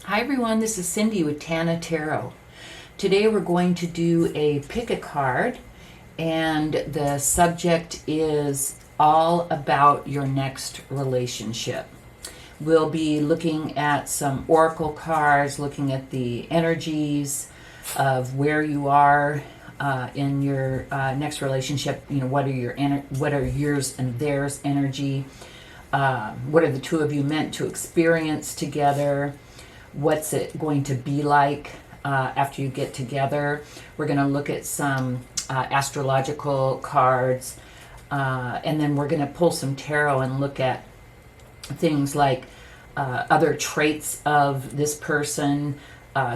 Hi everyone, this is Cindy with Tana Tarot. Today we're going to do a pick a card, and the subject is all about your next relationship. We'll be looking at some oracle cards, looking at the energies of where you are in your next relationship. You know, what are yours and theirs energy? What are the two of you meant to experience together? What's it going to be like after you get together? We're going to look at some astrological cards, and then we're going to pull some tarot and look at things like other traits of this person,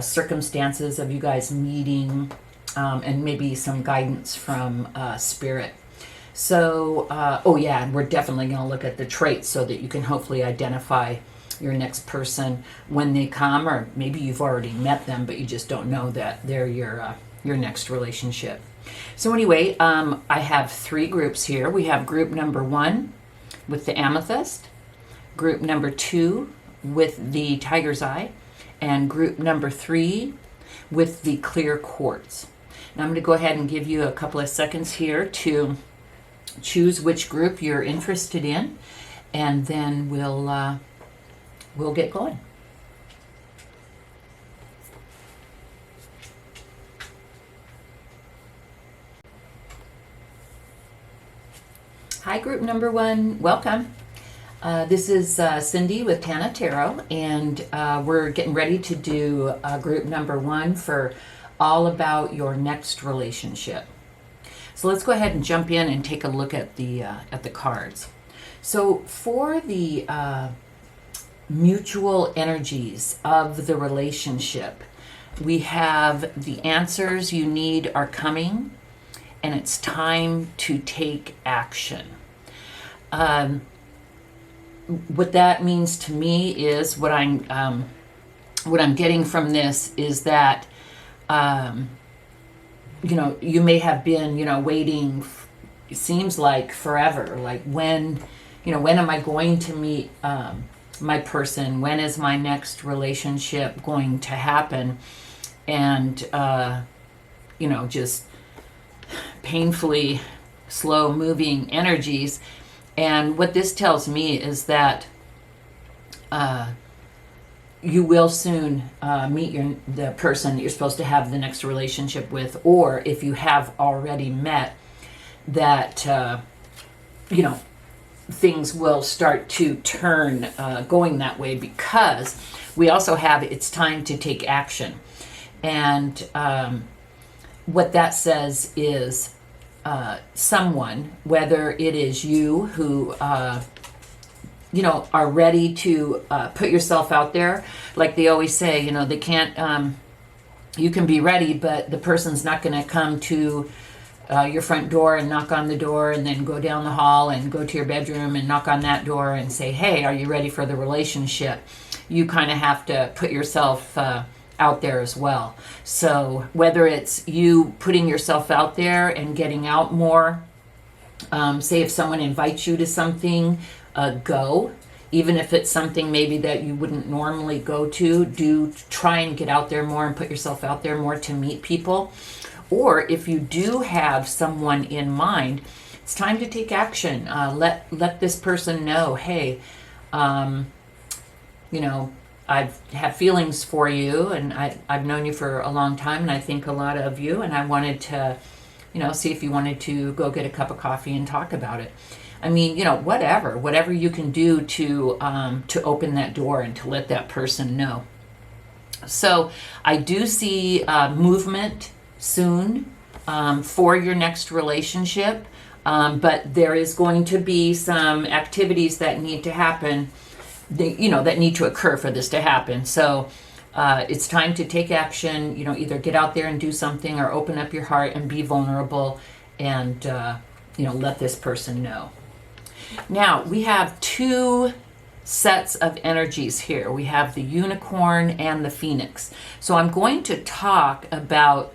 circumstances of you guys meeting, and maybe some guidance from spirit. So, and we're definitely going to look at the traits so that you can hopefully identify your next person when they come, or maybe you've already met them but you just don't know that they're your next relationship. So anyway, I have three groups here. We have group number 1 with the amethyst, group number 2 with the tiger's eye, and group number 3 with the clear quartz. Now I'm going to go ahead and give you a couple of seconds here to choose which group you're interested in, and then we'll get going. Hi, group number 1. Welcome. This is Cindy with Tana Tarot, and we're getting ready to do group number 1 for all about your next relationship. So let's go ahead and jump in and take a look at the cards. So for the mutual energies of the relationship, we have the answers you need are coming, and it's time to take action. What that means to me is what I'm getting from this is that you may have been waiting. It seems like forever. Like when am I going to meet my person? When is my next relationship going to happen? And just painfully slow moving energies. And what this tells me is that you will soon meet the person that you're supposed to have the next relationship with, or if you have already met, that things will start to turn going that way, because we also have it's time to take action. And what that says is someone, whether it is you who are ready to put yourself out there. Like they always say, they can't, you can be ready, but the person's not going to come to your front door and knock on the door and then go down the hall and go to your bedroom and knock on that door and say, hey, are you ready for the relationship? You kind of have to put yourself out there as well. So whether it's you putting yourself out there and getting out more, say if someone invites you to something, go. Even if it's something maybe that you wouldn't normally go to, do try and get out there more and put yourself out there more to meet people. Or if you do have someone in mind, it's time to take action. Let this person know, hey, I have feelings for you, and I've known you for a long time, and I think a lot of you, and I wanted to, see if you wanted to go get a cup of coffee and talk about it. I mean, whatever you can do to open that door and to let that person know. So I do see movement soon for your next relationship, but there is going to be some activities that need to happen, that need to occur for this to happen. So it's time to take action, either get out there and do something, or open up your heart and be vulnerable and, let this person know. Now, we have two sets of energies here. We have the unicorn and the phoenix. So I'm going to talk about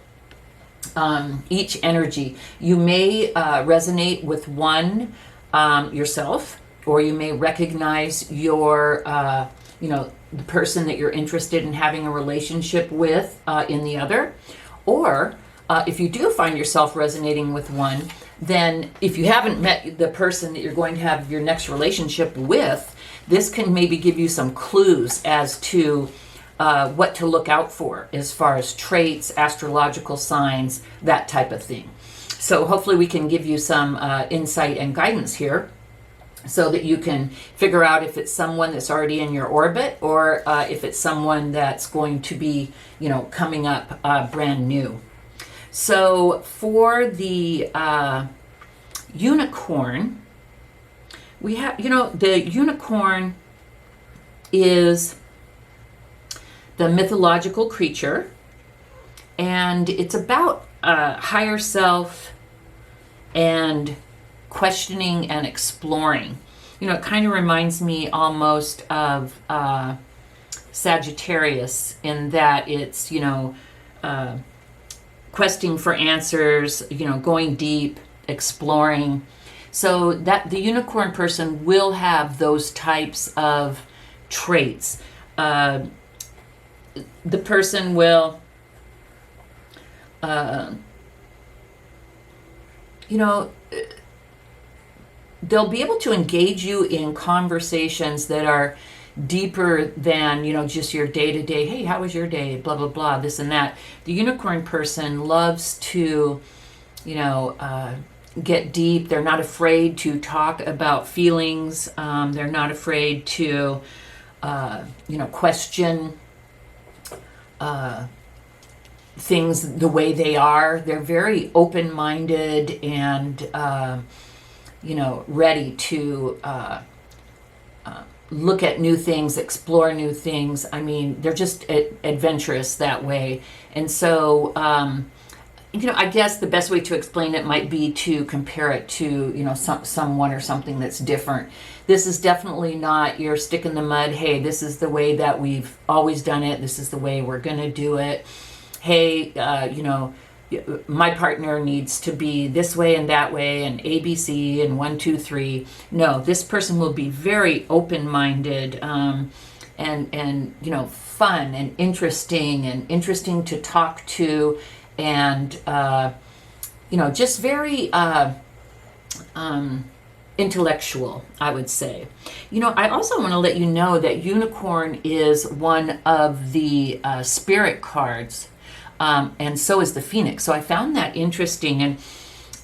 each energy. You may resonate with one yourself, or you may recognize your the person that you're interested in having a relationship with in the other. Or if you do find yourself resonating with one, then if you haven't met the person that you're going to have your next relationship with, this can maybe give you some clues as to what to look out for as far as traits, astrological signs, that type of thing. So hopefully we can give you some insight and guidance here so that you can figure out if it's someone that's already in your orbit or if it's someone that's going to be, coming up brand new. So for the unicorn, we have, the unicorn is the mythological creature, and it's about higher self and questioning and exploring. It kind of reminds me almost of Sagittarius in that it's, questing for answers, going deep, exploring. So that the unicorn person will have those types of traits. The person will, they'll be able to engage you in conversations that are deeper than, just your day-to-day, hey, how was your day, blah, blah, blah, this and that. The unicorn person loves to, get deep. They're not afraid to talk about feelings. They're not afraid to, question things the way they are. They're very open-minded and, ready to look at new things, explore new things. I mean, they're just adventurous that way. And so, I guess the best way to explain it might be to compare it to, someone or something that's different. This is definitely not your stick in the mud. Hey, this is the way that we've always done it. This is the way we're going to do it. Hey, my partner needs to be this way and that way and ABC and 1, 2, 3. No, this person will be very open-minded and fun and interesting to talk to, and just very intellectual, I would say. I also want to let you know that unicorn is one of the spirit cards. And so is the phoenix. So I found that interesting. And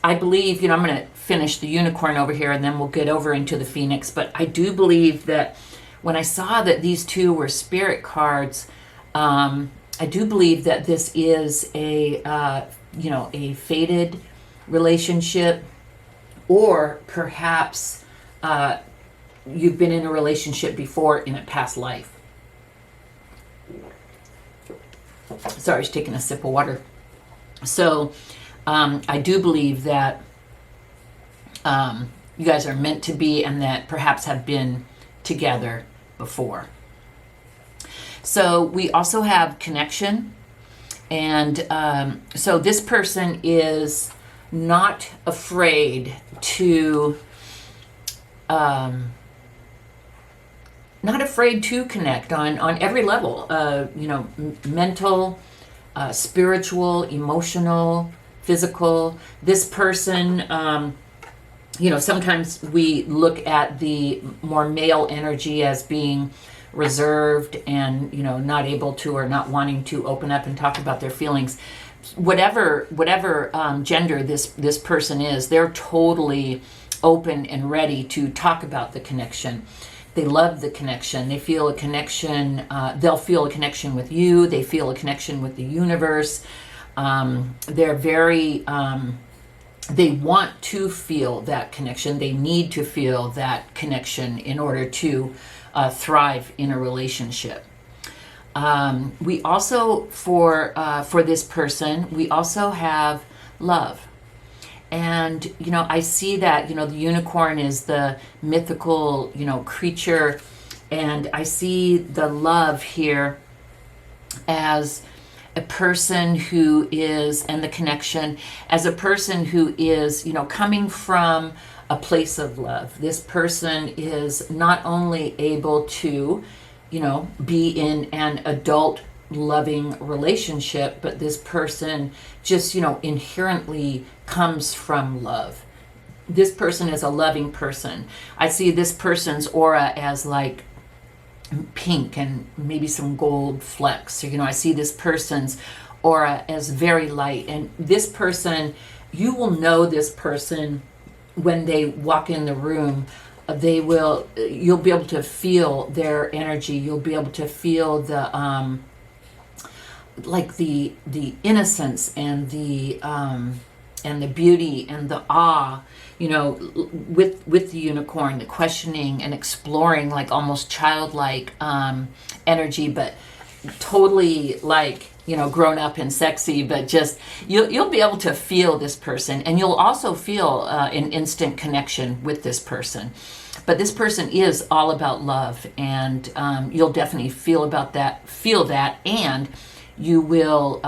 I believe, I'm going to finish the unicorn over here and then we'll get over into the phoenix. But I do believe that when I saw that these two were spirit cards, I do believe that this is a fated relationship, or perhaps you've been in a relationship before in a past life. Sorry, I was taking a sip of water. So I do believe that you guys are meant to be and that perhaps have been together before. So we also have connection. And so this person is not afraid to connect on every level, mental, spiritual, emotional, physical. This person, sometimes we look at the more male energy as being reserved and, not able to or not wanting to open up and talk about their feelings. Whatever gender this person is, they're totally open and ready to talk about the connection. They love the connection. They feel a connection. They'll feel a connection with you. They feel a connection with the universe. They're very, they want to feel that connection. They need to feel that connection in order to thrive in a relationship. We also, for this person, we also have love. And, I see that, the unicorn is the mythical, creature. And I see the love here as a person who is, and the connection, as a person who is, coming from a place of love. This person is not only able to be in an adult loving relationship, but this person just, inherently comes from love. This person is a loving person. I see this person's aura as like pink and maybe some gold flecks. I see this person's aura as very light. And this person, you will know this person when they walk in the room. You'll be able to feel their energy. You'll be able to feel the like the innocence and the beauty and the awe, with the unicorn, the questioning and exploring, like almost childlike energy, but totally like, grown up and sexy, but just you'll be able to feel this person, and you'll also feel an instant connection with this person. But this person is all about love, and you'll definitely feel that, and you will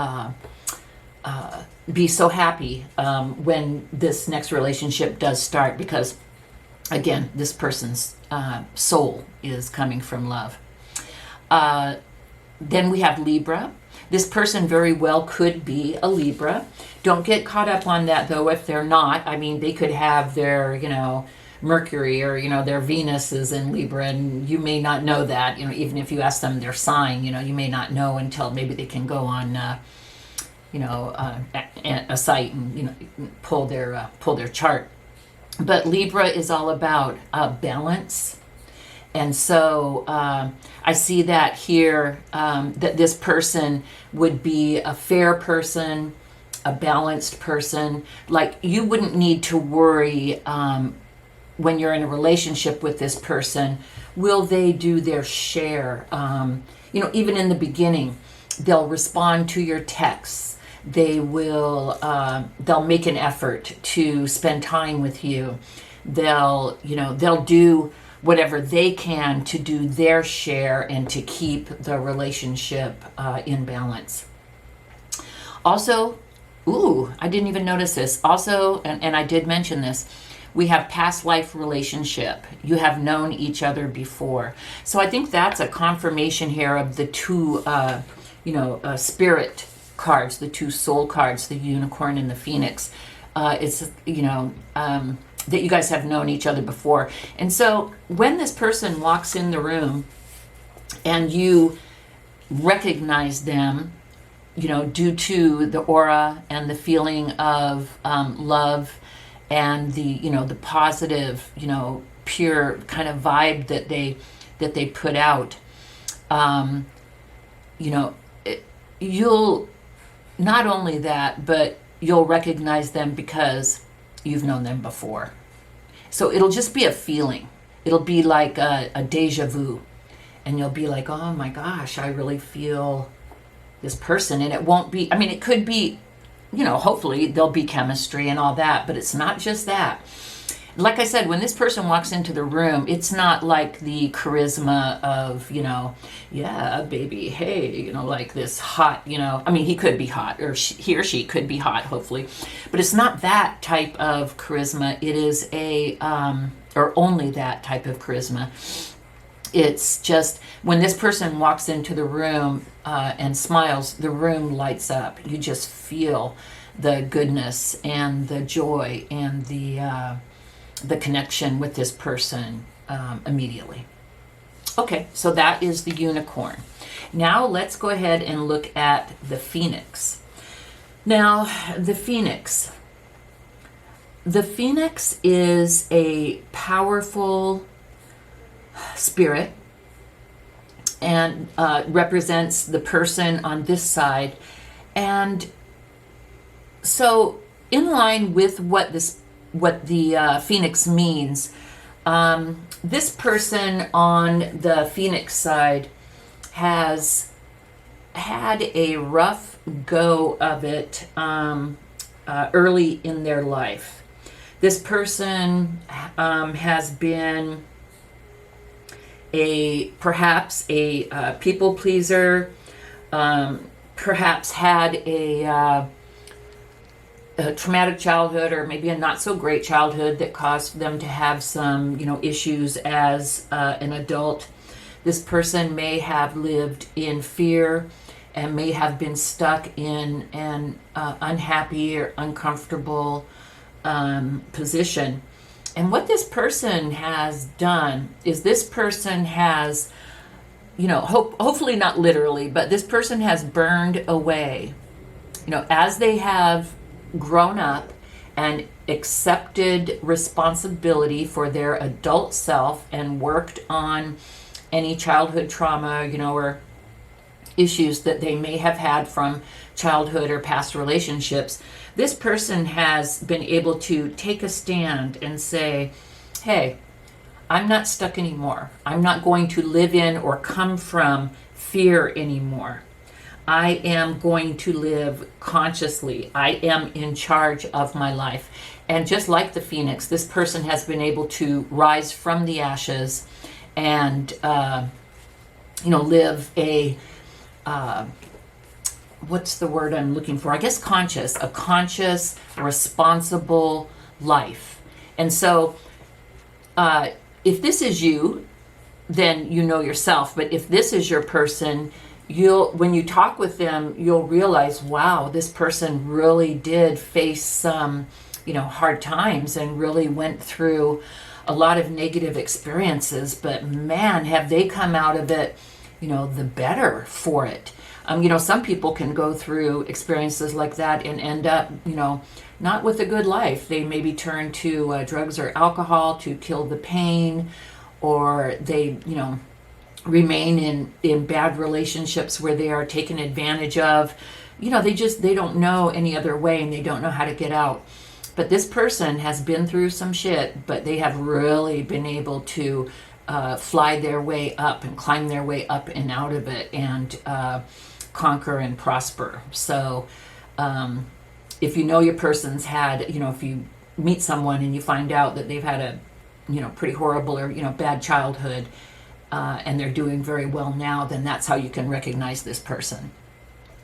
be so happy when this next relationship does start, because again, this person's soul is coming from love. Then we have Libra. This person very well could be a Libra. Don't get caught up on that though if they're not. I mean, they could have their, Mercury or, their Venus is in Libra, and you may not know that, even if you ask them their sign, you may not know until maybe they can go on, a site and, pull their chart. But Libra is all about balance. And so I see that here, that this person would be a fair person, a balanced person. Like, you wouldn't need to worry when you're in a relationship with this person, will they do their share? Even in the beginning, they'll respond to your texts. They'll make an effort to spend time with you. They'll do whatever they can to do their share and to keep the relationship in balance. Also, I didn't even notice this. Also, and I did mention this, we have past life relationship. You have known each other before. So I think that's a confirmation here of the two, spirit cards, the two soul cards, the unicorn and the phoenix. It's, that you guys have known each other before. And so when this person walks in the room and you recognize them, due to the aura and the feeling of love and the positive, pure kind of vibe that they put out, you'll not only that, but you'll recognize them because you've known them before. So it'll just be a feeling. It'll be like a deja vu. And you'll be like, oh my gosh, I really feel this person. And it won't be, it could be, hopefully there'll be chemistry and all that, but it's not just that. Like I said, when this person walks into the room, it's not like the charisma of, yeah, baby, hey, like this hot, he could be hot, or he or she could be hot, hopefully. But it's not that type of charisma. It is or only that type of charisma. It's just when this person walks into the room and smiles, the room lights up. You just feel the goodness and the joy and the connection with this person immediately. Okay, so that is the unicorn. Now let's go ahead and look at the phoenix. Now, the phoenix. The phoenix is a powerful spirit and represents the person on this side. And so in line with what the phoenix means, this person on the phoenix side has had a rough go of it early in their life. This person has been perhaps a people pleaser, perhaps had a traumatic childhood, or maybe a not so great childhood that caused them to have some, issues as an adult. This person may have lived in fear and may have been stuck in an unhappy or uncomfortable position. And what this person has done is this person has, hopefully not literally, but this person has burned away, as they have grown up and accepted responsibility for their adult self and worked on any childhood trauma, or issues that they may have had from childhood or past relationships. This person has been able to take a stand and say, hey, I'm not stuck anymore. I'm not going to live in or come from fear anymore. I am going to live consciously. I am in charge of my life. And just like the phoenix, this person has been able to rise from the ashes and, live a, what's the word I'm looking for? I guess a conscious, responsible life. And so, if this is you, then you know yourself. But if this is your person, when you talk with them, you'll realize, wow, this person really did face some, hard times and really went through a lot of negative experiences. But man, have they come out of it, the better for it. Some people can go through experiences like that and end up, not with a good life. They maybe turn to drugs or alcohol to kill the pain, or they, remain in bad relationships where they are taken advantage of. They don't know any other way and they don't know how to get out. But this person has been through some shit, but they have really been able to fly their way up and climb their way up and out of it and conquer and prosper. So if your person's had, if you meet someone and you find out that they've had a, pretty horrible or, bad childhood, and they're doing very well now, then that's how you can recognize this person.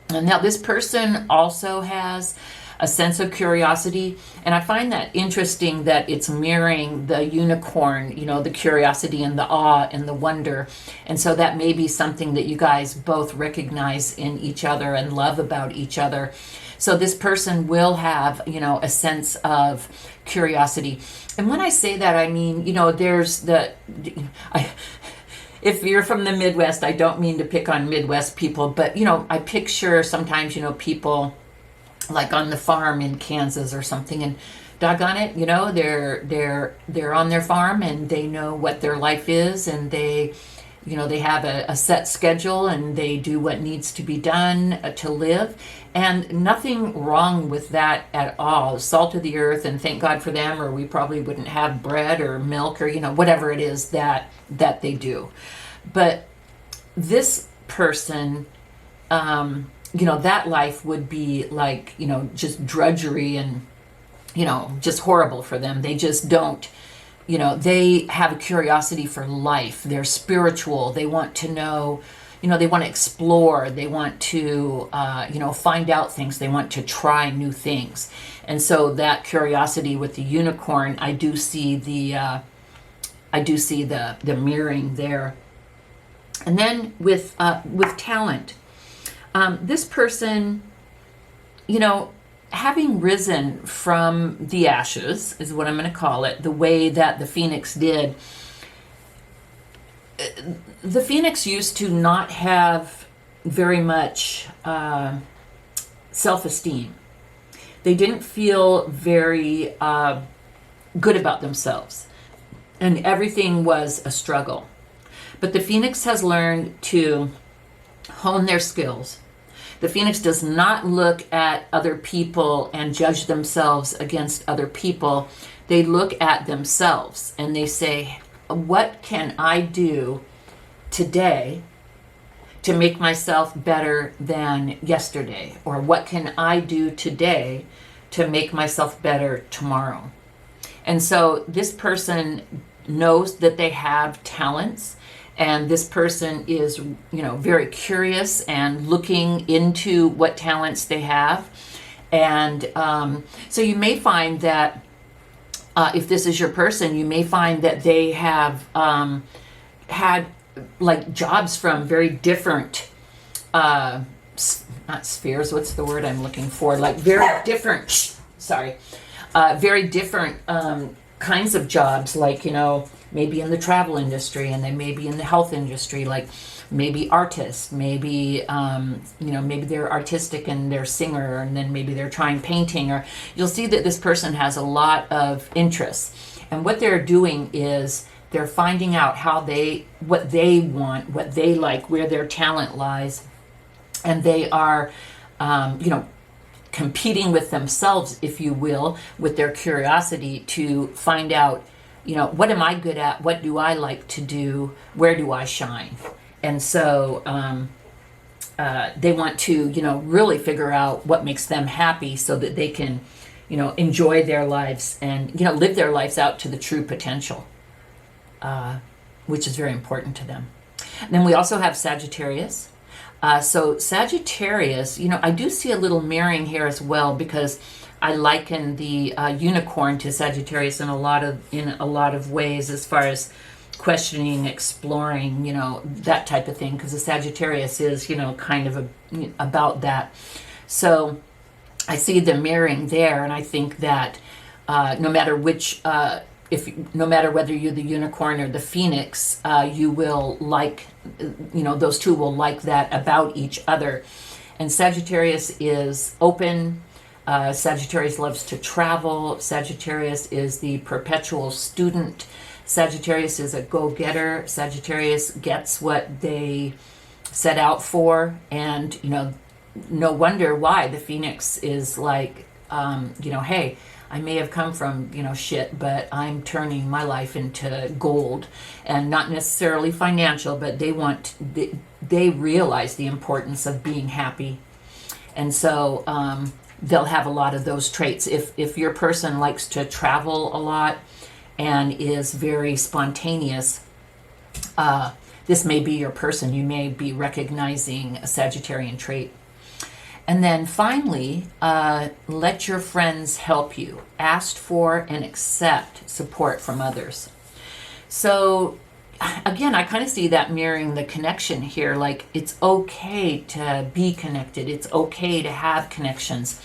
And now this person also has a sense of curiosity, and I find that interesting that it's mirroring the unicorn, the curiosity and the awe and the wonder. And so that may be something that you guys both recognize in each other and love about each other. So this person will have, a sense of curiosity. And when I say that, I mean, there's if you're from the Midwest, I don't mean to pick on Midwest people, but, I picture sometimes, people like on the farm in Kansas or something, and doggone it, they're on their farm and they know what their life is, and they have a set schedule and they do what needs to be done to live, and nothing wrong with that at all. Salt of the earth, and thank God for them, or we probably wouldn't have bread or milk or, whatever it is that they do. But this person, that life would be like, just drudgery and, just horrible for them. They just don't, they have a curiosity for life. They're spiritual. They want to know, they want to explore. They want to, find out things. They want to try new things. And so that curiosity with the unicorn, I do see the mirroring there. And then with talent, this person, having risen from the ashes is what I'm going to call it, the way that the phoenix did. The phoenix used to not have very much self-esteem. They didn't feel very good about themselves, and everything was a struggle. But the phoenix has learned to hone their skills. The phoenix does not look at other people and judge themselves against other people. They look at themselves and they say, what can I do today to make myself better than yesterday? Or what can I do today to make myself better tomorrow? And so this person knows that they have talents. And this person is, very curious and looking into what talents they have. And so you may find that if this is your person, you may find that they have had like jobs from very different, not spheres, what's the word I'm looking for? Like very different, sorry, very different kinds of jobs, like, you know, maybe in the travel industry, and they may be in the health industry, like maybe artists, maybe, you know, maybe they're artistic and they're singer, and then maybe they're trying painting, or you'll see that this person has a lot of interests. And what they're doing is they're finding out what they want, what they like, where their talent lies. And they are, you know, competing with themselves, if you will, with their curiosity to find out, you know, what am I good at? What do I like to do? Where do I shine? And so they want to, you know, really figure out what makes them happy so that they can, you know, enjoy their lives and, you know, live their lives out to the true potential, which is very important to them. And then we also have Sagittarius. So Sagittarius, you know, I do see a little mirroring here as well, because I liken the unicorn to Sagittarius in a lot of ways, as far as questioning, exploring, you know, that type of thing, because the Sagittarius is, you know, kind of about that. So I see the mirroring there, and I think that no matter which, no matter whether you're the unicorn or the phoenix, you will like, you know, those two will like that about each other. And Sagittarius is open. Sagittarius loves to travel. Sagittarius is the perpetual student. Sagittarius is a go-getter. Sagittarius gets what they set out for, and, you know, no wonder why the phoenix is like, you know, hey, I may have come from, you know, shit, but I'm turning my life into gold. And not necessarily financial, but they realize the importance of being happy. And so they'll have a lot of those traits. If your person likes to travel a lot and is very spontaneous, this may be your person. You may be recognizing a Sagittarian trait. And then finally, let your friends help you. Ask for and accept support from others. So again, I kind of see that mirroring the connection here. Like, it's okay to be connected. It's okay to have connections.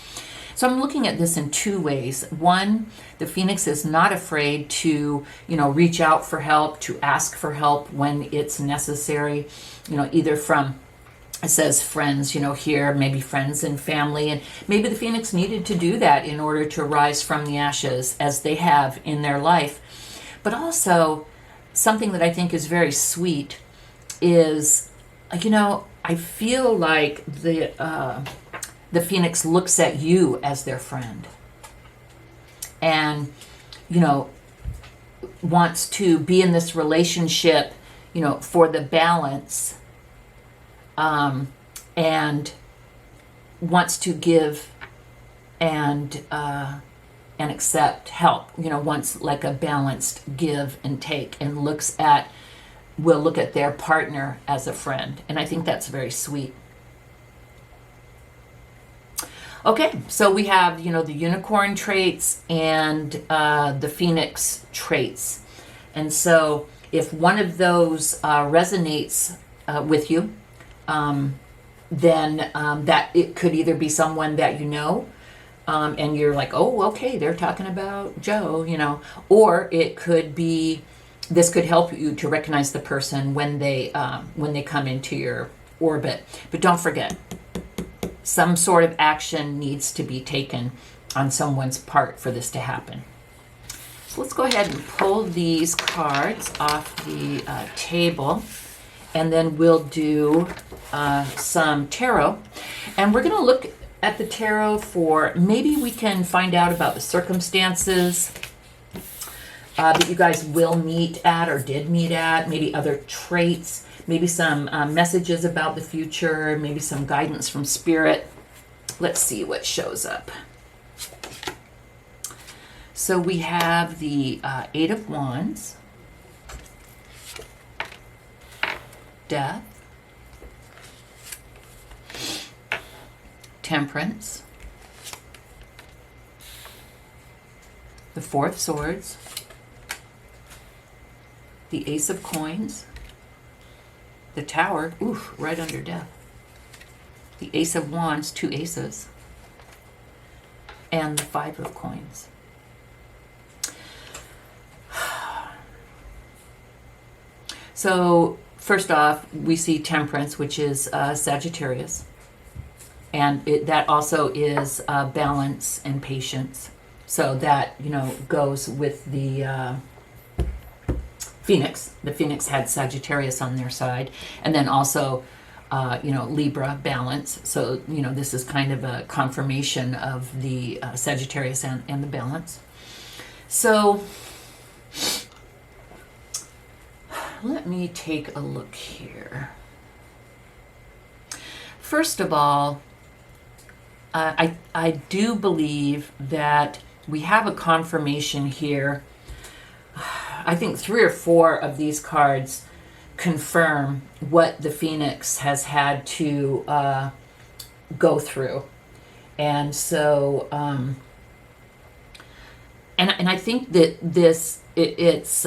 So I'm looking at this in two ways. One, the phoenix is not afraid to, you know, reach out for help, to ask for help when it's necessary, you know, either from, it says friends, you know, here, maybe friends and family, and maybe the phoenix needed to do that in order to rise from the ashes, as they have in their life. But also, something that I think is very sweet is, you know, I feel like the phoenix looks at you as their friend, and, you know, wants to be in this relationship, you know, for the balance, and wants to give and accept help, you know, wants like a balanced give and take, and will look at their partner as a friend. And I think that's very sweet. Okay, so we have, you know, the unicorn traits and the phoenix traits. And so if one of those resonates with you, then that it could either be someone that you know, and you're like, oh, okay, they're talking about Joe, you know, or it could be, this could help you to recognize the person when they come into your orbit. But don't forget, some sort of action needs to be taken on someone's part for this to happen. So let's go ahead and pull these cards off the table, and then we'll do some tarot. And we're going to look at the tarot for, maybe we can find out about the circumstances that you guys will meet at or did meet at, maybe other traits, maybe some messages about the future, maybe some guidance from spirit. Let's see what shows up. So we have the Eight of Wands, Death, Temperance, the Four of Swords, the Ace of Coins, The Tower, oof, right under death. The Ace of Wands, 2 aces. And the 5 of coins. So, first off, we see Temperance, which is Sagittarius. And that also is balance and patience. So that, goes with the Phoenix. The Phoenix had Sagittarius on their side. And then also, Libra, balance. So, this is kind of a confirmation of the Sagittarius and the balance. So, let me take a look here. First of all, I do believe that we have a confirmation here. I think 3 or 4 of these cards confirm what the Phoenix has had to go through. And so, and I think that it's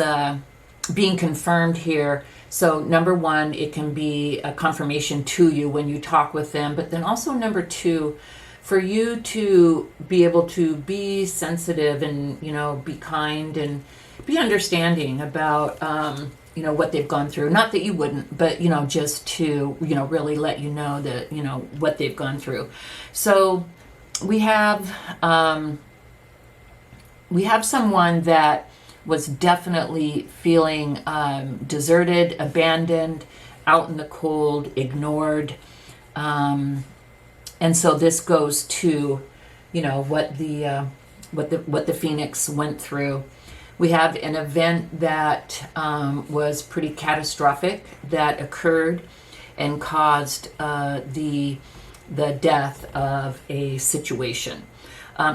being confirmed here. So number 1, it can be a confirmation to you when you talk with them, but then also number 2, for you to be able to be sensitive and, be kind and be understanding about, what they've gone through. Not that you wouldn't, but, just to, really let you know that, what they've gone through. So we have someone that was definitely feeling deserted, abandoned, out in the cold, ignored. And so this goes to, what the Phoenix went through. We have an event that was pretty catastrophic that occurred and caused the death of a situation.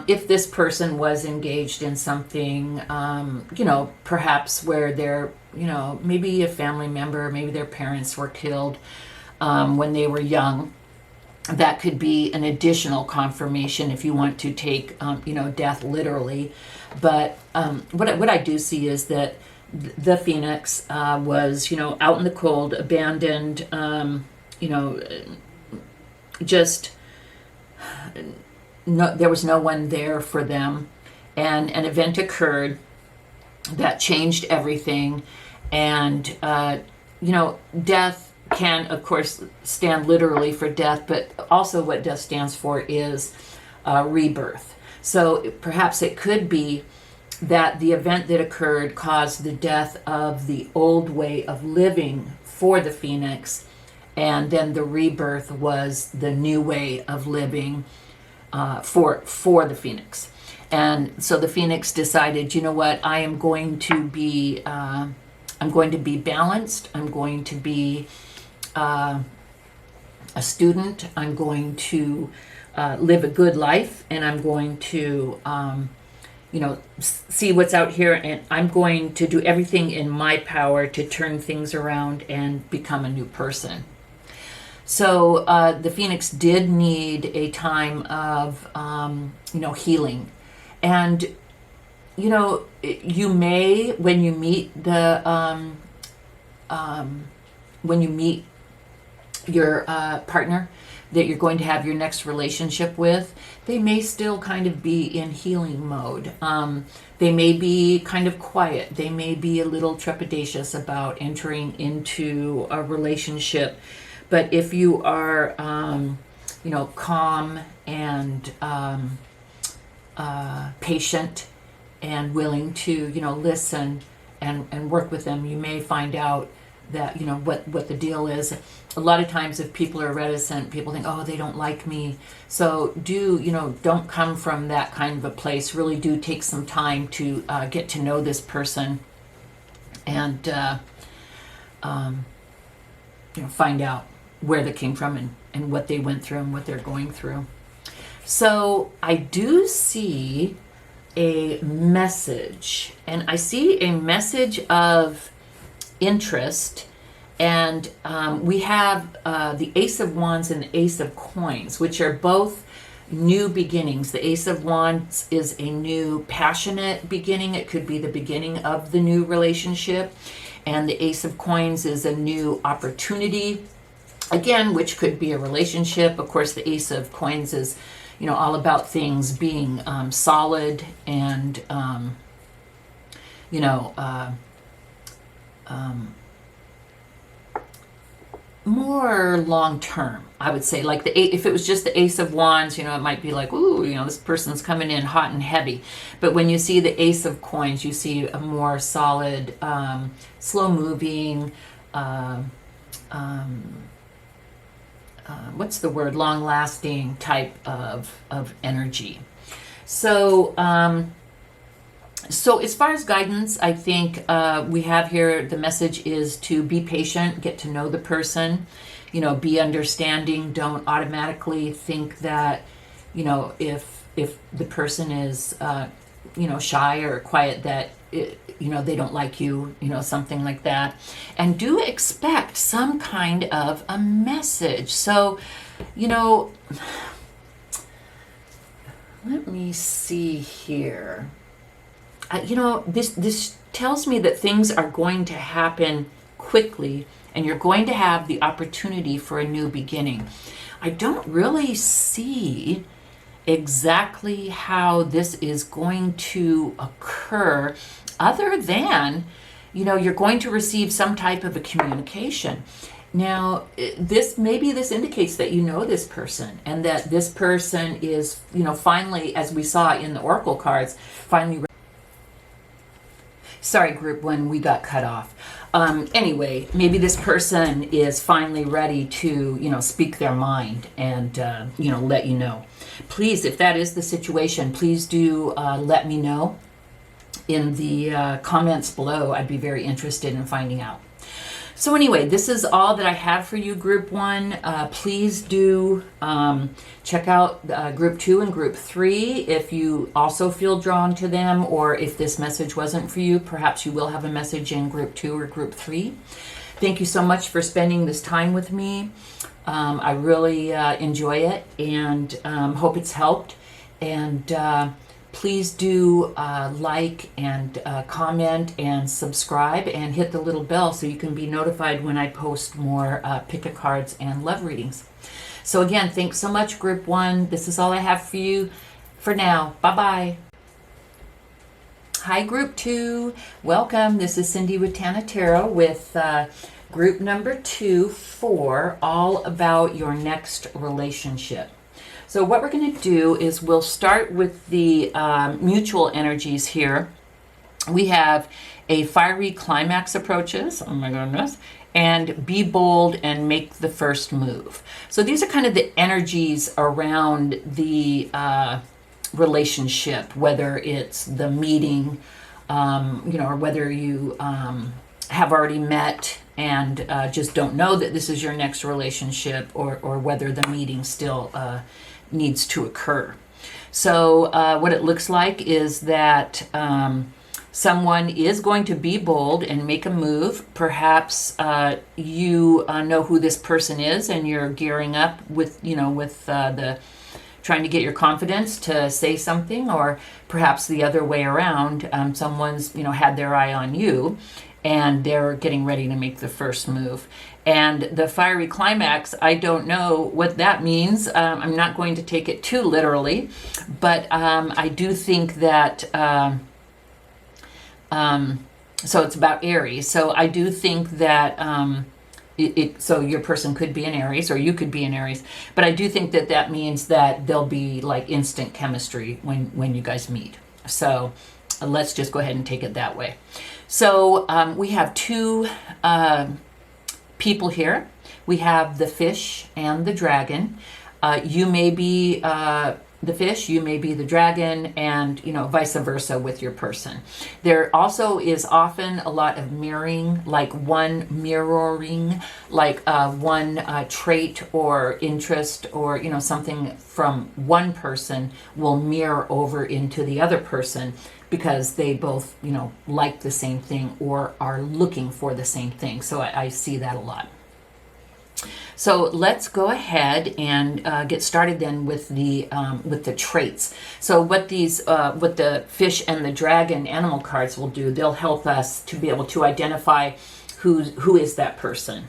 If this person was engaged in something, perhaps where they're, maybe a family member, maybe their parents were killed when they were young, that could be an additional confirmation if you want to take, death literally. But what I do see is that the Phoenix was, out in the cold, abandoned, just there was no one there for them. And an event occurred that changed everything. And, death can, of course, stand literally for death, but also what death stands for is rebirth. So perhaps it could be that the event that occurred caused the death of the old way of living for the Phoenix, and then the rebirth was the new way of living for the Phoenix. And so the Phoenix decided, I am going to be balanced. I'm going to be a student. I'm going to live a good life, and I'm going to, see what's out here, and I'm going to do everything in my power to turn things around and become a new person. So the Phoenix did need a time of, healing. And, you may, when you meet your partner that you're going to have your next relationship with, they may still kind of be in healing mode. They may be kind of quiet. They may be a little trepidatious about entering into a relationship. But if you are, calm and patient and willing to, listen and work with them, you may find out that, what the deal is. A lot of times if people are reticent, people think, oh, they don't like me. So don't come from that kind of a place. Really do take some time to get to know this person and, find out where they came from and what they went through and what they're going through. So I do see a message, and I see a message of interest, and we have the Ace of Wands and the Ace of Coins, which are both new beginnings. The Ace of Wands is a new passionate beginning. It could be the beginning of the new relationship. And the Ace of Coins is a new opportunity, again, which could be a relationship. Of course, the Ace of Coins is, all about things being solid and, more long term, I would say. Like if it was just the Ace of Wands, it might be like, ooh, this person's coming in hot and heavy. But when you see the Ace of Coins, you see a more solid, slow moving, what's the word? Long lasting type of energy. So, so as far as guidance, I think we have here, the message is to be patient, get to know the person, be understanding. Don't automatically think that, if the person is, shy or quiet, that, they don't like you, something like that. And do expect some kind of a message. So, let me see here. This tells me that things are going to happen quickly and you're going to have the opportunity for a new beginning. I don't really see exactly how this is going to occur, other than, you're going to receive some type of a communication. Now, this indicates that you know this person, and that this person is, finally, as we saw in the Oracle cards, finally. Sorry, group one, we got cut off. Anyway, maybe this person is finally ready to, speak their mind and, let you know. Please, if that is the situation, please do let me know in the comments below. I'd be very interested in finding out. So anyway, this is all that I have for you, Group 1. Please do check out Group 2 and Group 3 if you also feel drawn to them, or if this message wasn't for you, perhaps you will have a message in Group 2 or Group 3. Thank you so much for spending this time with me. I really enjoy it, and hope it's helped. And please do like and comment and subscribe and hit the little bell so you can be notified when I post more pick-a-cards and love readings. So again, thanks so much, Group 1. This is all I have for you for now. Bye-bye. Hi, Group 2. Welcome. This is Cindy with Tana Tarot with Group number 2 for all about your next relationship. So what we're going to do is we'll start with the mutual energies here. We have a fiery climax approaches, oh my goodness, and be bold and make the first move. So these are kind of the energies around the relationship, whether it's the meeting, or whether you have already met and just don't know that this is your next relationship, or whether the meeting still needs to occur. So what it looks like is that someone is going to be bold and make a move. Perhaps you know who this person is, and you're gearing up with the trying to get your confidence to say something, or perhaps the other way around. Someone's had their eye on you, and they're getting ready to make the first move. And the fiery climax, I don't know what that means. I'm not going to take it too literally, but I do think that, so it's about Aries. So I do think that, so your person could be an Aries, or you could be an Aries, but I do think that that means that there'll be like instant chemistry when you guys meet. So let's just go ahead and take it that way. So we have two people here. We have the fish and the dragon. You may be the fish, you may be the dragon, and vice versa with your person. There also is often a lot of mirroring, like one trait or interest, or something from one person will mirror over into the other person, because they both like the same thing or are looking for the same thing. So I see that a lot. So let's go ahead and get started then with the traits. So what the fish and the dragon animal cards will do, they'll help us to be able to identify who is that person.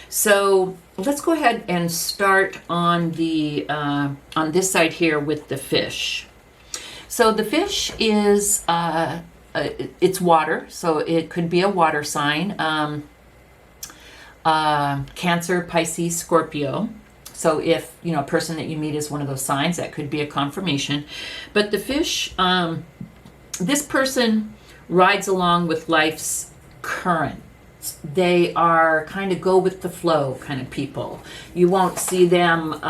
So let's go ahead and start on this side here with the fish. So the fish is it's water, so it could be a water sign. Cancer, Pisces, Scorpio. So if a person that you meet is one of those signs, that could be a confirmation. But the fish, this person rides along with life's current. They are kind of go with the flow kind of people. You won't see them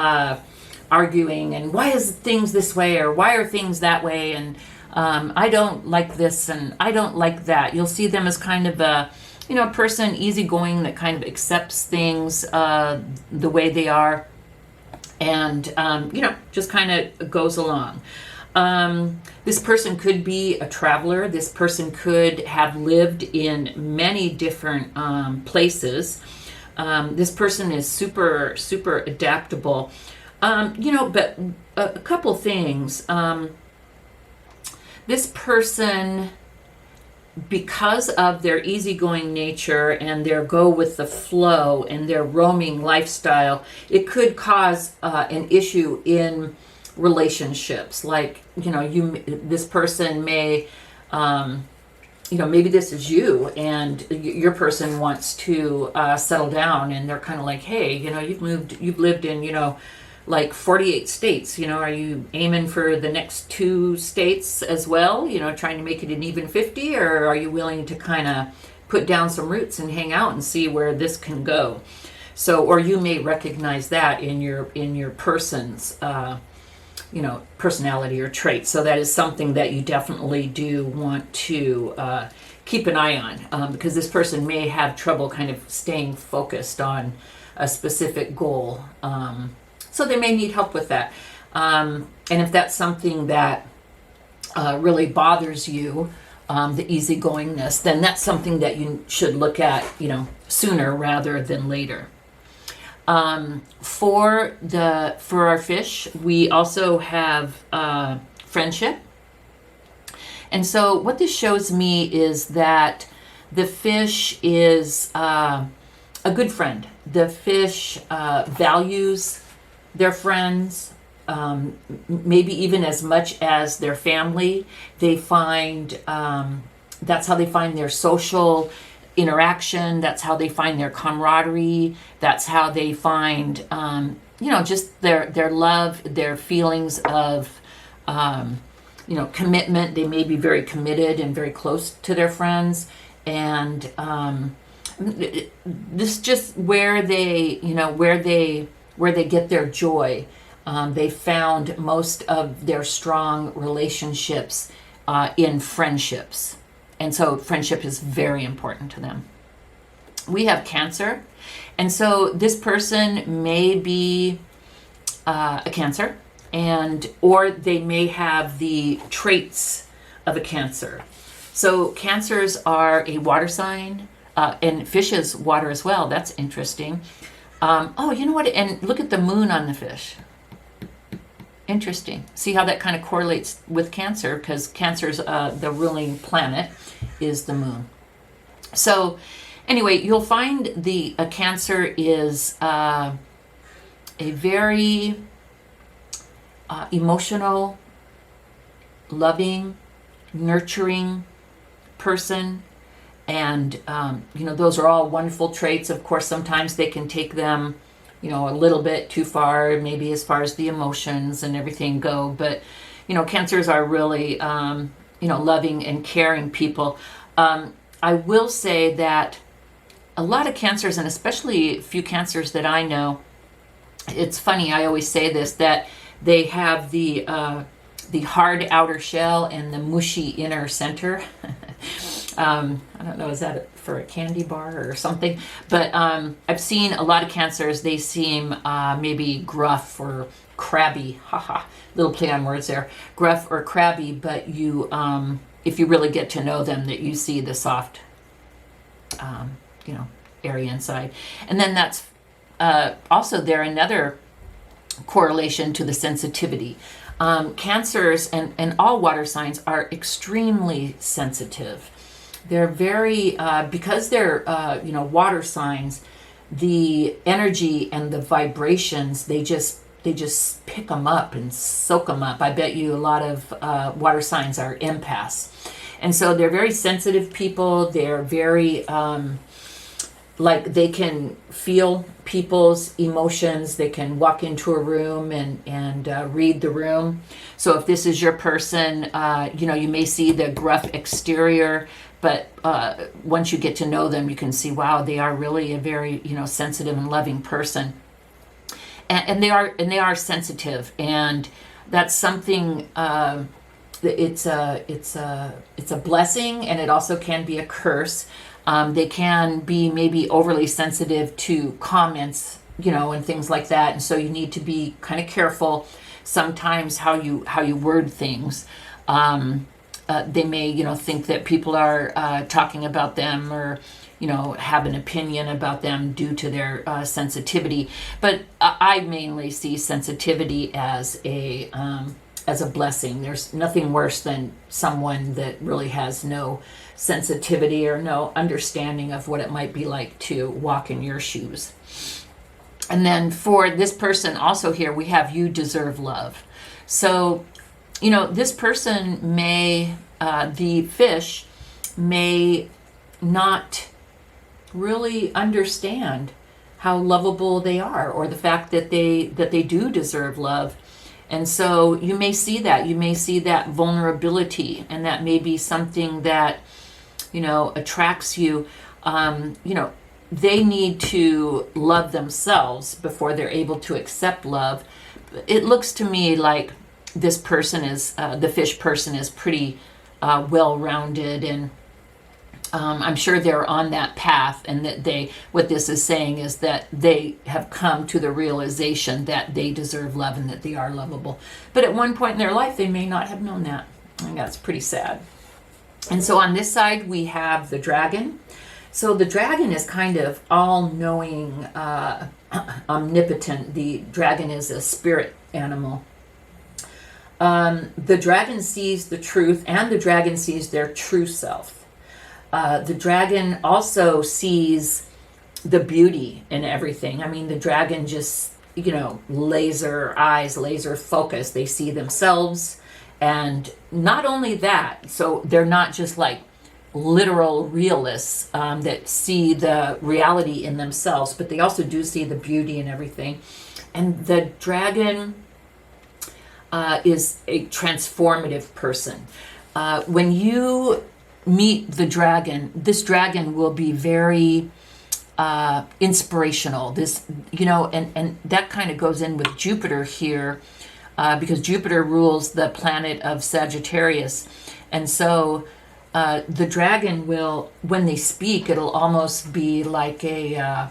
arguing and why is things this way or why are things that way and I don't like this and I don't like that. You'll see them as kind of a person easygoing that kind of accepts things the way they are and just kind of goes along. This person could be a traveler. This person could have lived in many different places. This person is super, super adaptable. But a couple things. This person, because of their easygoing nature and their go with the flow and their roaming lifestyle, it could cause an issue in relationships. Like, this person may, maybe this is you and your person wants to settle down and they're kind of like, hey, you've lived in, like 48 states, are you aiming for the next 2 states as well, trying to make it an even 50, or are you willing to kind of put down some roots and hang out and see where this can go? So, or you may recognize that in your person's personality or trait. So that is something that you definitely do want to keep an eye on, because this person may have trouble kind of staying focused on a specific goal. So they may need help with that. And if that's something that really bothers you, the easygoingness, then that's something that you should look at, sooner rather than later. For our fish, we also have friendship. And so what this shows me is that the fish is a good friend. The fish values their friends, maybe even as much as their family. They find that's how they find their social interaction. That's how they find their camaraderie. That's how they find, just their love, their feelings of, commitment. They may be very committed and very close to their friends. And this just where they get their joy. They found most of their strong relationships in friendships. And so friendship is very important to them. We have Cancer. And so this person may be a Cancer, or they may have the traits of a Cancer. So Cancers are a water sign, and fish is water as well. That's interesting. You know what? And look at the moon on the fish. Interesting. See how that kind of correlates with Cancer, because Cancer's the ruling planet is the moon. So anyway, you'll find a Cancer is a very emotional, loving, nurturing person. And, those are all wonderful traits. Of course, sometimes they can take them, a little bit too far, maybe as far as the emotions and everything go. But, Cancers are really, loving and caring people. I will say that a lot of Cancers, and especially a few Cancers that I know, it's funny, I always say this, that they have the hard outer shell and the mushy inner center. I don't know, is that for a candy bar or something? But I've seen a lot of Cancers, they seem maybe gruff or crabby. Little play on words there. Gruff or crabby, but you, if you really get to know them, that you see the soft, area inside. And then that's also they're another correlation to the sensitivity. Cancers and all water signs are extremely sensitive. They're very, because they're, water signs, the energy and the vibrations, they just pick them up and soak them up. I bet you a lot of water signs are empaths. And so they're very sensitive people. They're very, like they can feel people's emotions. They can walk into a room and read the room. So if this is your person, you may see the gruff exterior, but once you get to know them, you can see, wow, they are really a very, sensitive and loving person. And they are sensitive, and that's something. It's a blessing, and it also can be a curse. They can be maybe overly sensitive to comments, and things like that. And so you need to be kind of careful sometimes how you word things. They may, think that people are talking about them, or have an opinion about them due to their sensitivity. But I mainly see sensitivity as a blessing. There's nothing worse than someone that really has no sensitivity or no understanding of what it might be like to walk in your shoes. And then for this person also here, we have you deserve love. So, this person may, the fish may not really understand how lovable they are, or the fact that they do deserve love. And so you may see that vulnerability, and that may be something that attracts you. They need to love themselves before they're able to accept love. It looks to me like this person is, the fish person is pretty well-rounded, and I'm sure they're on that path, and that what this is saying is that they have come to the realization that they deserve love and that they are lovable. But at one point in their life, they may not have known that. I think that's pretty sad. And so on this side, we have the dragon. So the dragon is kind of all-knowing, omnipotent. The dragon is a spirit animal. The dragon sees the truth, and the dragon sees their true self. The dragon also sees the beauty in everything. I mean, the dragon just, laser eyes, laser focus. They see themselves. And not only that, so they're not just like literal realists that see the reality in themselves, but they also do see the beauty in everything. And the dragon is a transformative person. When you meet the dragon, this dragon will be very inspirational. This, and that kind of goes in with Jupiter here, because Jupiter rules the planet of Sagittarius. And so the dragon will, when they speak, it'll almost be like a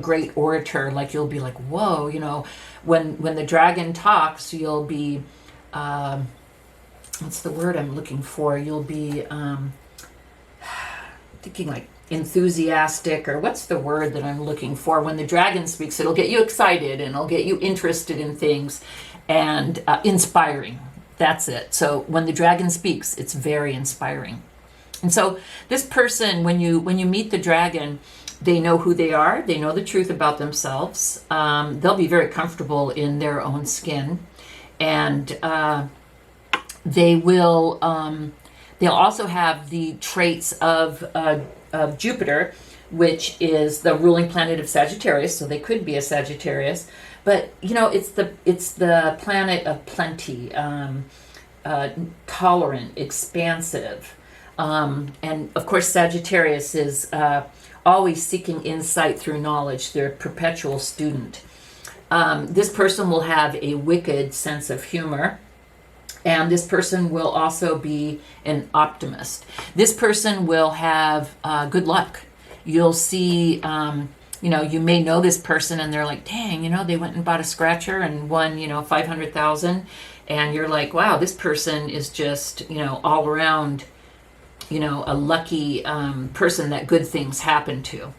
great orator. Like you'll be like, whoa, when the dragon talks, you'll be, what's the word I'm looking for? You'll be thinking like enthusiastic, or what's the word that I'm looking for? When the dragon speaks, it'll get you excited, and it'll get you interested in things, and inspiring. That's it. So when the dragon speaks, it's very inspiring. And so this person, when you meet the dragon, they know who they are. They know the truth about themselves. They'll be very comfortable in their own skin, and they will. They'll also have the traits of Jupiter, which is the ruling planet of Sagittarius. So they could be a Sagittarius, but it's the planet of plenty, tolerant, expansive, and of course Sagittarius is always seeking insight through knowledge. They're a perpetual student. This person will have a wicked sense of humor. And this person will also be an optimist. This person will have good luck. You'll see, you may know this person, and they're like, dang, they went and bought a scratcher and won, $500,000. And you're like, wow, this person is just, all around, a lucky person that good things happen to.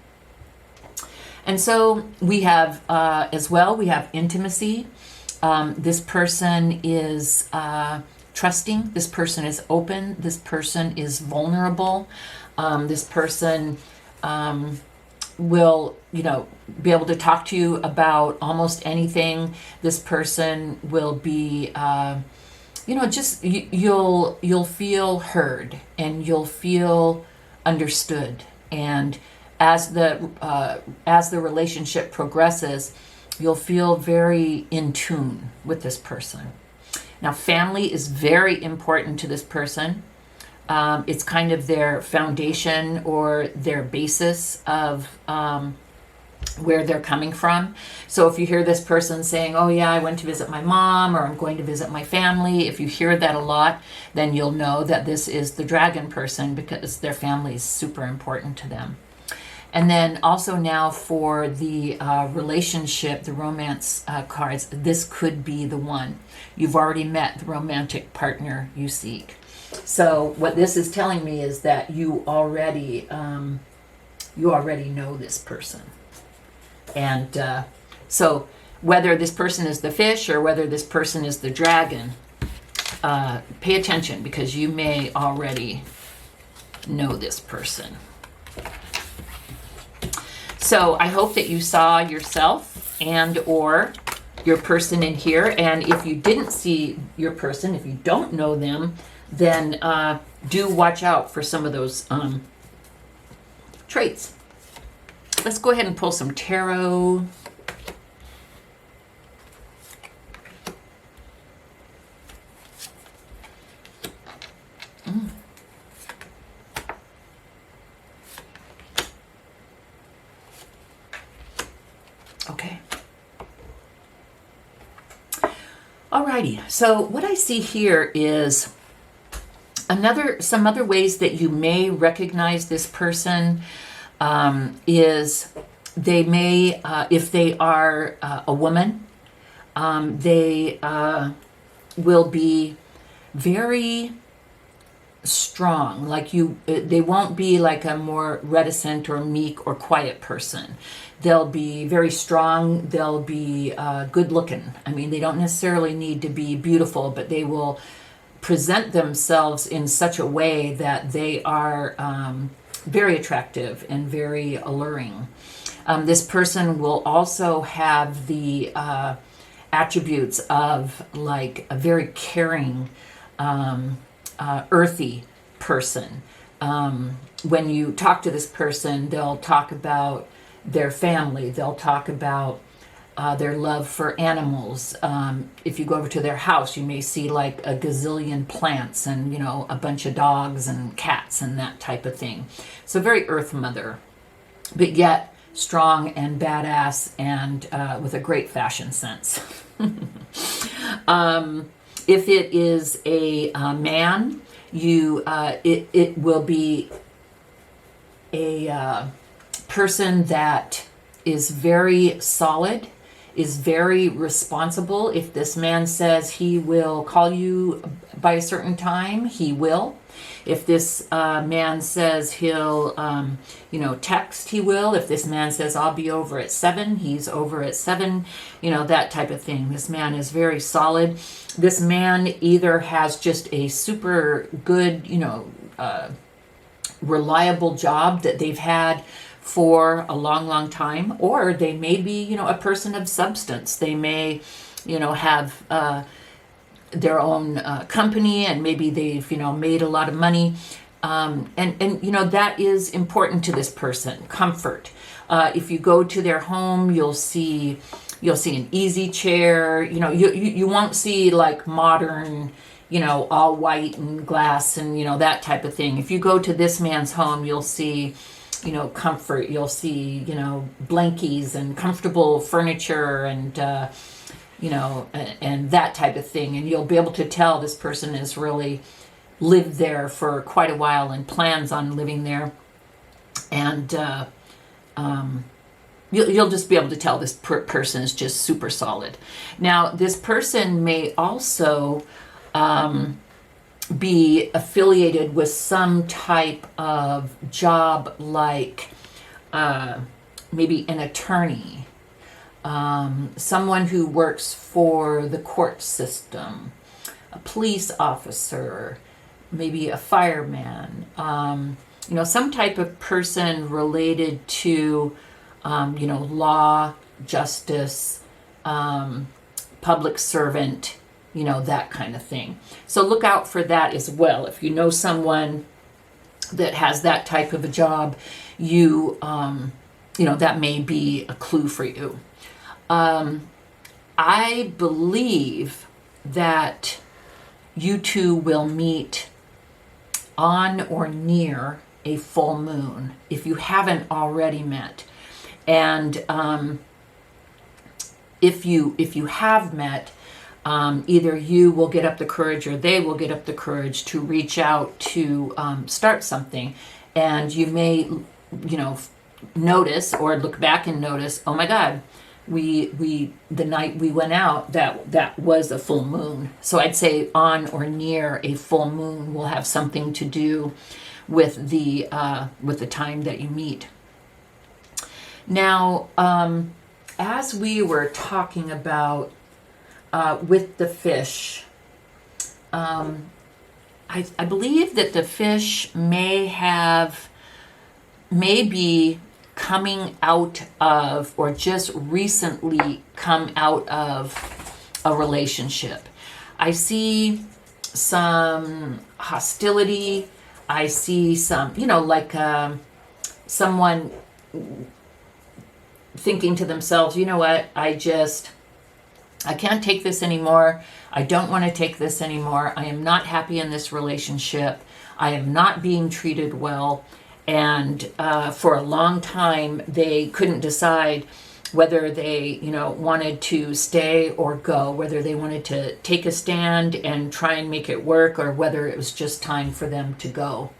And so we have, as well, we have intimacy. This person is trusting. This person is open. This person is vulnerable. This person will, be able to talk to you about almost anything. This person will be, just you'll feel heard and you'll feel understood. And as the relationship progresses, you'll feel very in tune with this person. Now, family is very important to this person. It's kind of their foundation or their basis of where they're coming from. So if you hear this person saying, oh yeah, I went to visit my mom, or I'm going to visit my family, if you hear that a lot, then you'll know that this is the dragon person, because their family is super important to them. And then also now for the relationship, the romance cards, this could be the one. You've already met the romantic partner you seek. So what this is telling me is that you already know this person. And so whether this person is the fish or whether this person is the dragon, pay attention, because you may already know this person. So I hope that you saw yourself and or your person in here. And if you didn't see your person, if you don't know them, then do watch out for some of those traits. Let's go ahead and pull some tarot. Okay. Alrighty. So what I see here is some other ways that you may recognize this person. Is they may, if they are a woman, they will be very strong. Like they won't be like a more reticent or meek or quiet person. They'll be very strong. They'll be good looking. I mean, they don't necessarily need to be beautiful, but they will present themselves in such a way that they are very attractive and very alluring. This person will also have the attributes of like a very caring, earthy person. When you talk to this person, they'll talk about their family. They'll talk about their love for animals. If you go over to their house, you may see like a gazillion plants and, a bunch of dogs and cats and that type of thing. So very earth mother, but yet strong and badass and with a great fashion sense. If it is a man, it will be a person that is very solid, is very responsible. If this man says he will call you by a certain time, he will. If this man says he'll, text, he will. If this man says I'll be over at 7, he's over at 7, that type of thing. This man is very solid. This man either has just a super good, reliable job that they've had for a long, long time, or they may be, a person of substance. They may, have their own company, and maybe they've, made a lot of money. And that is important to this person, comfort. If you go to their home, you'll see an easy chair. You won't see like modern, all white and glass and, that type of thing. If you go to this man's home, you'll see, comfort. You'll see, blankies and comfortable furniture and, and that type of thing. And you'll be able to tell this person has really lived there for quite a while and plans on living there. And you'll just be able to tell this person is just super solid. Now, this person may also be affiliated with some type of job like maybe an attorney, someone who works for the court system, a police officer, maybe a fireman, some type of person related to, law, justice, public servant, that kind of thing. So look out for that as well. If you know someone that has that type of a job, that may be a clue for you. I believe that you two will meet on or near a full moon if you haven't already met. And if you have met, either you will get up the courage or they will get up the courage to reach out to start something. And you may, notice or look back and notice, oh my God, the night we went out, that was a full moon. So I'd say on or near a full moon will have something to do with the time that you meet. Now, as we were talking about with the fish, I believe that the fish may be coming out of, or just recently come out of, a relationship. I see some hostility. I see some, someone thinking to themselves, you know what, I can't take this anymore. I don't want to take this anymore. I am not happy in this relationship. I am not being treated well. And for a long time, they couldn't decide whether they, wanted to stay or go, whether they wanted to take a stand and try and make it work, or whether it was just time for them to go.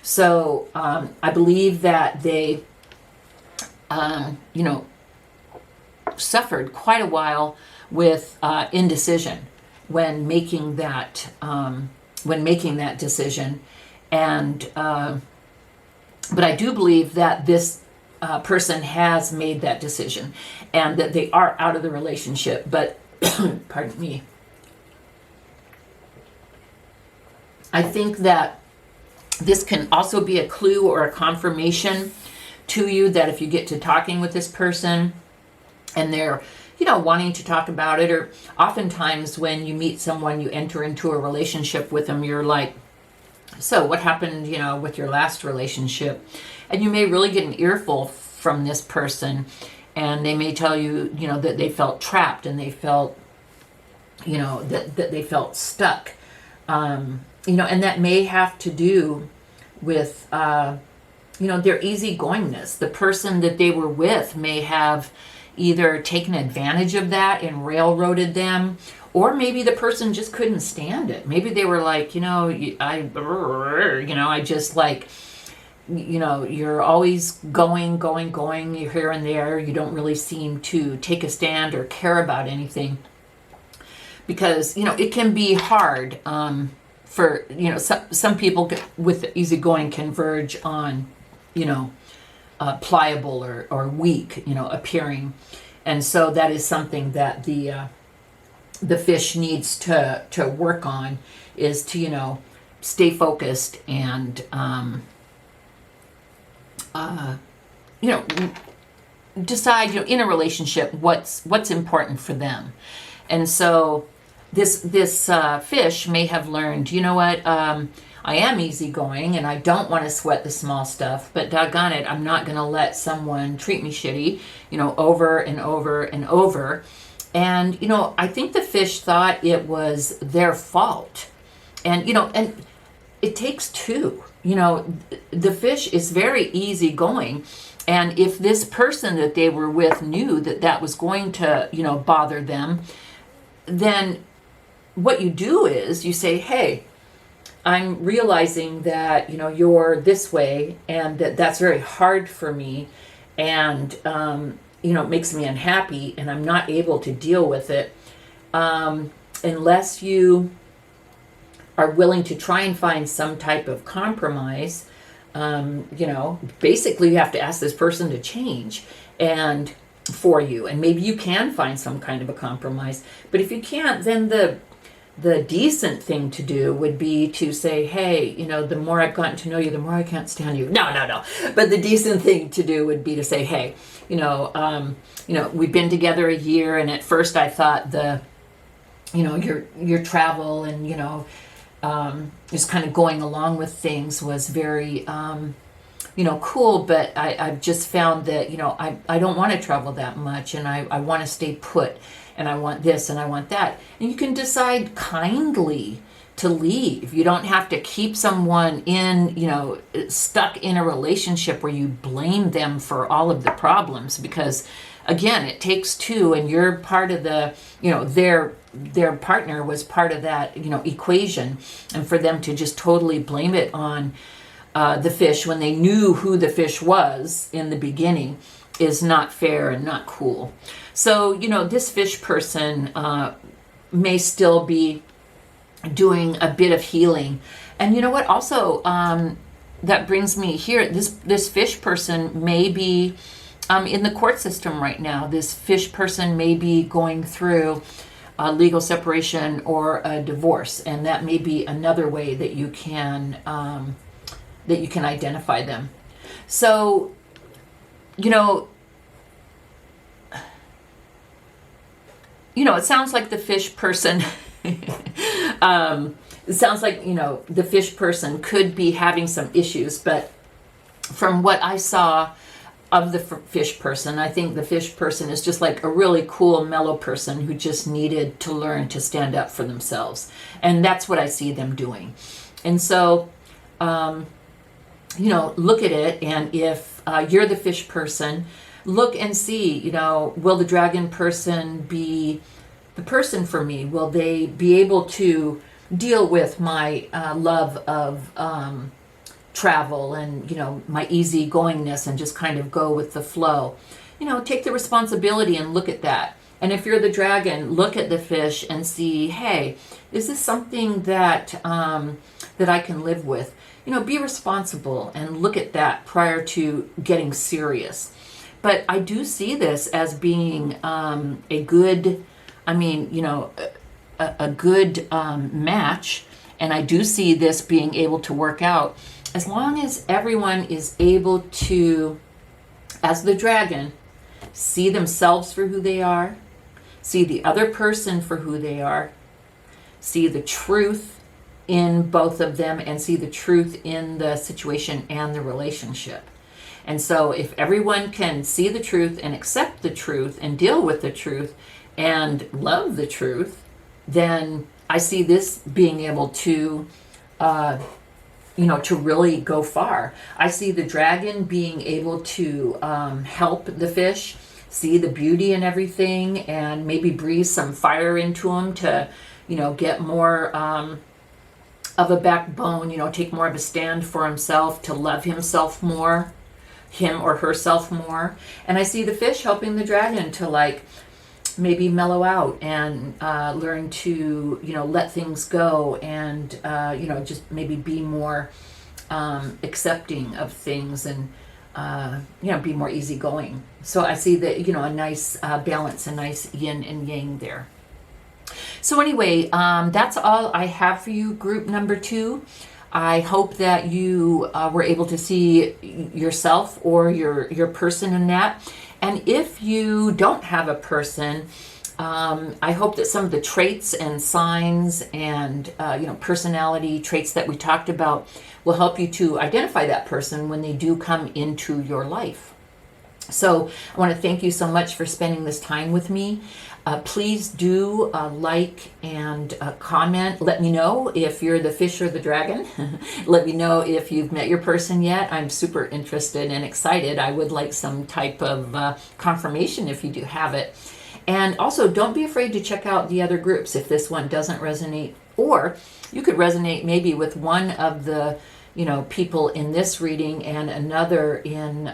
So I believe that they, suffered quite a while with indecision when making that decision. And but I do believe that this person has made that decision and that they are out of the relationship. But pardon me, I think that this can also be a clue or a confirmation to you that if you get to talking with this person and they're wanting to talk about it, or oftentimes when you meet someone, you enter into a relationship with them, you're like, so what happened, with your last relationship? And you may really get an earful from this person, and they may tell you, that they felt trapped and they felt, that they felt stuck. And that may have to do with, their easygoingness. The person that they were with may have either taken advantage of that and railroaded them, or maybe the person just couldn't stand it. Maybe they were like, I just like, you're always going, you're here and there. You don't really seem to take a stand or care about anything, because, it can be hard for, some people with easygoing can verge on, pliable or weak, appearing. And so that is something that the fish needs to work on, is to, stay focused and, decide, in a relationship, what's important for them. And so this fish may have learned, I am easygoing and I don't want to sweat the small stuff, but doggone it, I'm not going to let someone treat me shitty, over and over and over. And, I think the fish thought it was their fault. And, and it takes two. The fish is very easygoing. And if this person that they were with knew that was going to, bother them, then what you do is you say, hey, I'm realizing that, you're this way and that's very hard for me. And, it makes me unhappy and I'm not able to deal with it. Unless you are willing to try and find some type of compromise, basically you have to ask this person to change. and for you. And maybe you can find some kind of a compromise. But if you can't, then the decent thing to do would be to say, hey, you know, the more I've gotten to know you, the more I can't stand you. No. But the decent thing to do would be to say, hey, we've been together a year, and at first I thought your travel and, just kind of going along with things was very, cool, but I've just found that, I don't want to travel that much, and I want to stay put, and I want this and I want that. And you can decide kindly to leave. You don't have to keep someone stuck in a relationship where you blame them for all of the problems, because again, it takes two, and you're part of the, their partner was part of that, equation. And for them to just totally blame it on the fish when they knew who the fish was in the beginning is not fair and not cool. So, this fish person may still be doing a bit of healing. And you know what? Also, that brings me here. This fish person may be in the court system right now. This fish person may be going through a legal separation or a divorce, and that may be another way that you can identify them. So, it sounds like the fish person. It sounds like, the fish person could be having some issues, but from what I saw of the fish person, I think the fish person is just like a really cool, mellow person who just needed to learn to stand up for themselves. And that's what I see them doing. And so, look at it, and if you're the fish person, look and see, will the dragon person be the person for me? Will they be able to deal with my love of travel and, my easygoingness and just kind of go with the flow? Take the responsibility and look at that. And if you're the dragon, look at the fish and see, hey, is this something that that I can live with? Be responsible and look at that prior to getting serious. But I do see this as being a good, a good match. And I do see this being able to work out as long as everyone is able to, as the dragon, see themselves for who they are, see the other person for who they are, see the truth in both of them, and see the truth in the situation and the relationship. And so if everyone can see the truth and accept the truth and deal with the truth and love the truth, then I see this being able to, to really go far. I see the dragon being able to help the fish see the beauty in everything, and maybe breathe some fire into him to, get more of a backbone, take more of a stand for himself, to love himself more, him or herself more. And I see the fish helping the dragon to maybe mellow out and learn to, let things go, and, just maybe be more accepting of things, and, be more easygoing. So I see that, a nice balance, a nice yin and yang there. So anyway, that's all I have for you, group number 2. I hope that you were able to see yourself or your person in that. And if you don't have a person, I hope that some of the traits and signs and personality traits that we talked about will help you to identify that person when they do come into your life. So I want to thank you so much for spending this time with me. Please do like and comment. Let me know if you're the fish or the dragon. Let me know if you've met your person yet. I'm super interested and excited. I would like some type of confirmation if you do have it. And also, don't be afraid to check out the other groups if this one doesn't resonate. Or you could resonate maybe with one of the people in this reading and another in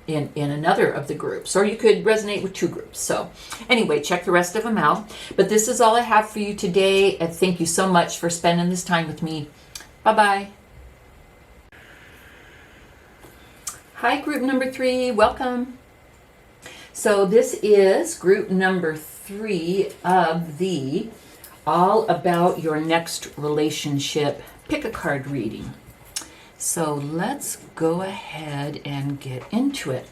another of the groups, or you could resonate with 2 groups. So anyway, check the rest of them out. But this is all I have for you today. And thank you so much for spending this time with me. Bye-bye. Hi, group number 3. Welcome. So this is group number 3 of the All About Your Next Relationship Pick a Card reading. So let's go ahead and get into it.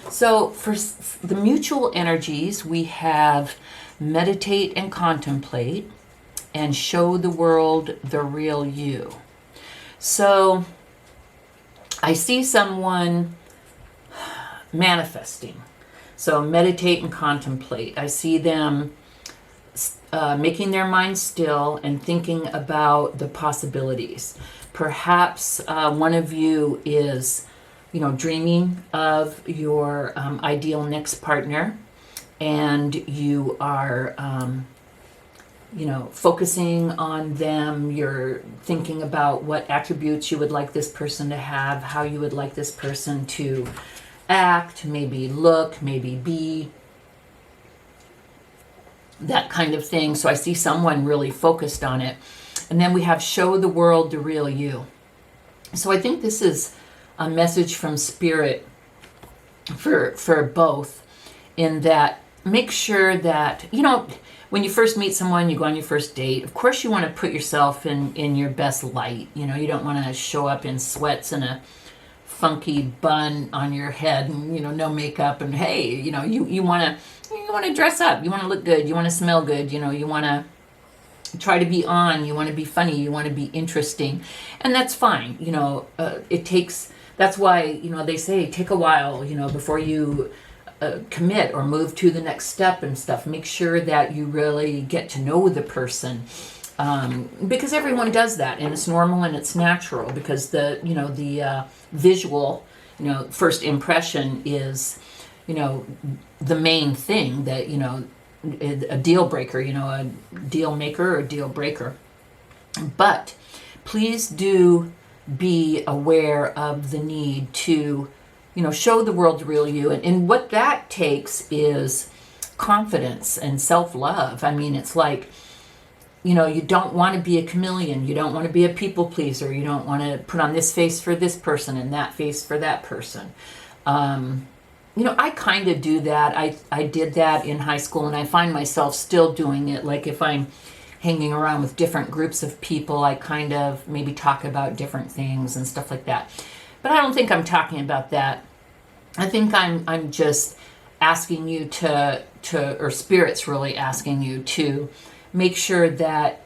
So for the mutual energies, we have meditate and contemplate and show the world the real you. So I see someone manifesting. So meditate and contemplate. I see them making their mind still and thinking about the possibilities. Perhaps one of you is, dreaming of your ideal next partner, and you are, focusing on them. You're thinking about what attributes you would like this person to have, how you would like this person to act, maybe look, maybe be, that kind of thing. So I see someone really focused on it. And then we have show the world the real you. So I think this is a message from Spirit for both, in that make sure that, when you first meet someone, you go on your first date, of course you want to put yourself in your best light. You don't want to show up in sweats and a funky bun on your head and, no makeup, and hey, you want to dress up, you want to look good, you want to smell good, you want to try to be on, you want to be funny, you want to be interesting, and that's fine. That's why, they say take a while, before you commit or move to the next step and stuff. Make sure that you really get to know the person, because everyone does that, and it's normal and it's natural, because the visual, first impression is, the main thing that, a deal breaker, a deal maker or deal breaker. But please do be aware of the need to, show the world the real you. And what that takes is confidence and self-love. I mean, it's like, you don't want to be a chameleon. You don't want to be a people pleaser. You don't want to put on this face for this person and that face for that person. I kind of do that. I did that in high school, and I find myself still doing it. Like if I'm hanging around with different groups of people, I kind of maybe talk about different things and stuff like that. But I don't think I'm talking about that. I think I'm just asking you to or Spirit's really asking you to make sure that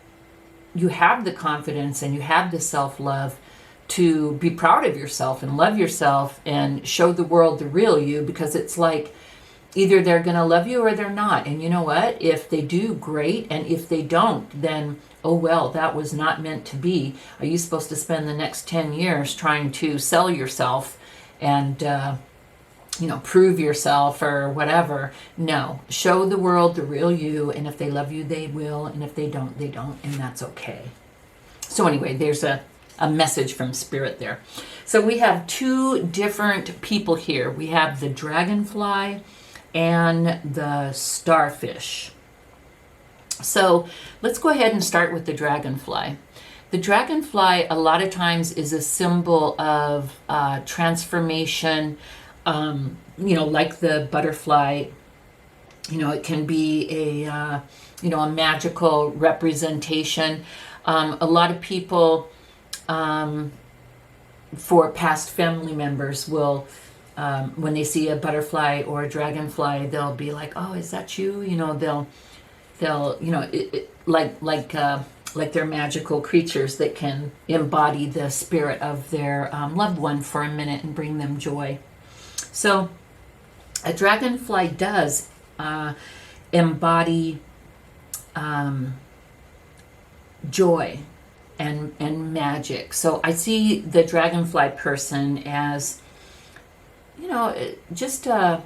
you have the confidence and you have the self-love to be proud of yourself and love yourself and show the world the real you, because it's like either they're going to love you or they're not. And you know what? If they do, great. And if they don't, then, oh well, that was not meant to be. Are you supposed to spend the next 10 years trying to sell yourself and, prove yourself or whatever? No. Show the world the real you. And if they love you, they will. And if they don't, they don't. And that's okay. So anyway, there's a message from Spirit there. So we have 2 different people here. We have the dragonfly and the starfish. So let's go ahead and start with the dragonfly. The dragonfly a lot of times is a symbol of transformation, like the butterfly. It can be a magical representation. A lot of people, for past family members, will, when they see a butterfly or a dragonfly, they'll be like, "Oh, is that you?" They'll like they're magical creatures that can embody the spirit of their loved one for a minute and bring them joy. So a dragonfly does embody joy and magic. So I see the dragonfly person as, just a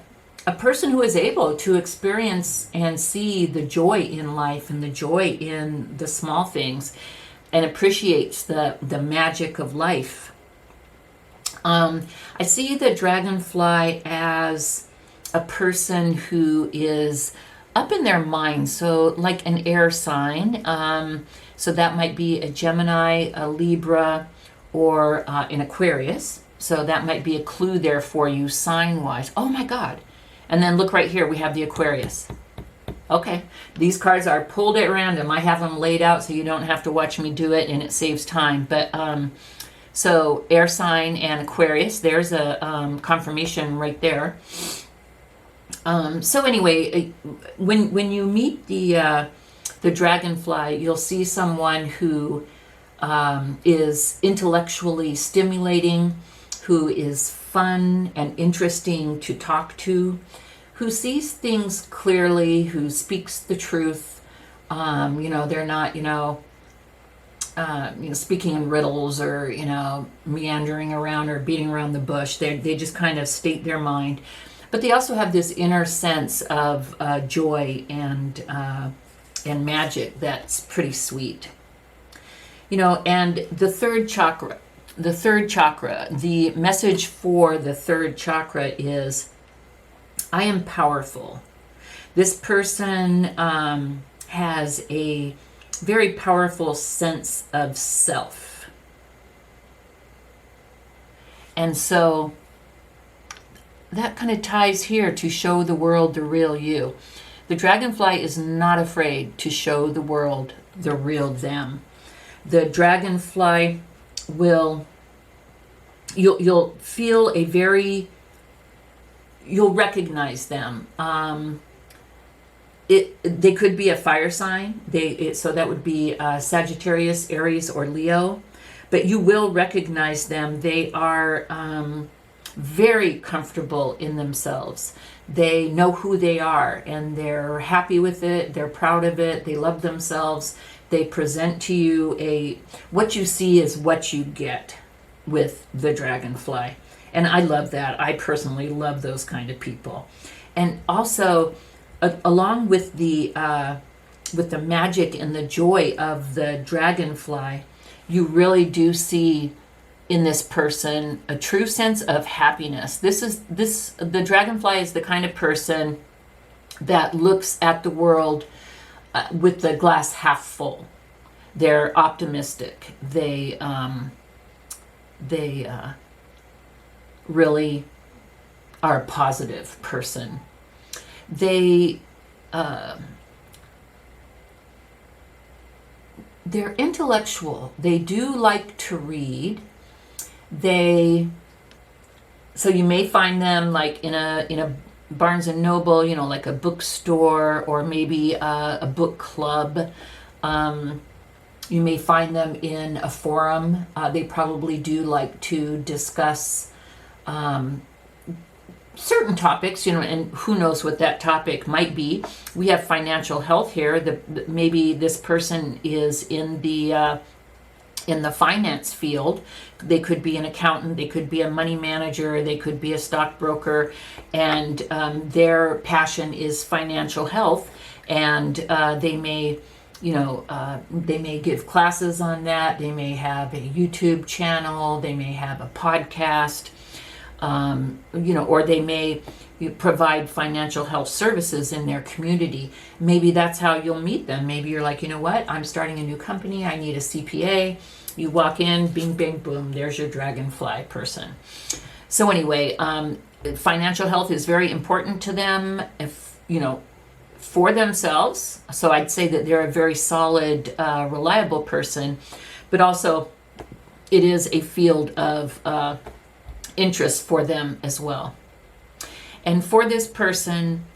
person who is able to experience and see the joy in life and the joy in the small things, and appreciates the magic of life. I see the dragonfly as a person who is up in their mind, so like an air sign. So that might be a Gemini, a Libra, or an Aquarius. So that might be a clue there for you sign-wise. Oh my God, And then look right here, we have the Aquarius. Okay, these cards are pulled at random. I have them laid out so you don't have to watch me do it, and it saves time. But so air sign and Aquarius, there's a confirmation right there. So anyway, when you meet the dragonfly, you'll see someone who is intellectually stimulating, who is fun and interesting to talk to, who sees things clearly, who speaks the truth. They're not, speaking in riddles or, meandering around or beating around the bush. They just kind of state their mind. But they also have this inner sense of joy and magic that's pretty sweet. And the third chakra, the message for the third chakra is, I am powerful. This person has a very powerful sense of self. And so that kind of ties here to show the world the real you. The dragonfly is not afraid to show the world the real them. The dragonfly you'll feel you'll recognize them. They could be a fire sign. So that would be Sagittarius, Aries, or Leo. But you will recognize them. They are very comfortable in themselves. They know who they are, and they're happy with it. They're proud of it. They love themselves. They present to you what you see is what you get with the dragonfly. And I love that. I personally love those kind of people. And also, along with the magic and the joy of the dragonfly, you really do see in this person a true sense of happiness. The dragonfly is the kind of person that looks at the world with the glass half full. They're optimistic. They really are a positive person. They're intellectual. They do like to read. So you may find them like in a Barnes and Noble, like a bookstore, or maybe a book club. You may find them in a forum. They probably do like to discuss certain topics, and who knows what that topic might be. We have financial health here. Maybe this person is in the finance field. They could be an accountant, they could be a money manager, they could be a stockbroker, and their passion is financial health, and they may give classes on that. They may have a YouTube channel, they may have a podcast, or they may provide financial health services in their community. Maybe that's how you'll meet them. Maybe you're like, I'm starting a new company, I need a CPA. You walk in, bing, bing, boom, there's your dragonfly person. So anyway, financial health is very important to them, for themselves. So I'd say that they're a very solid, reliable person, but also it is a field of interest for them as well. And for this person,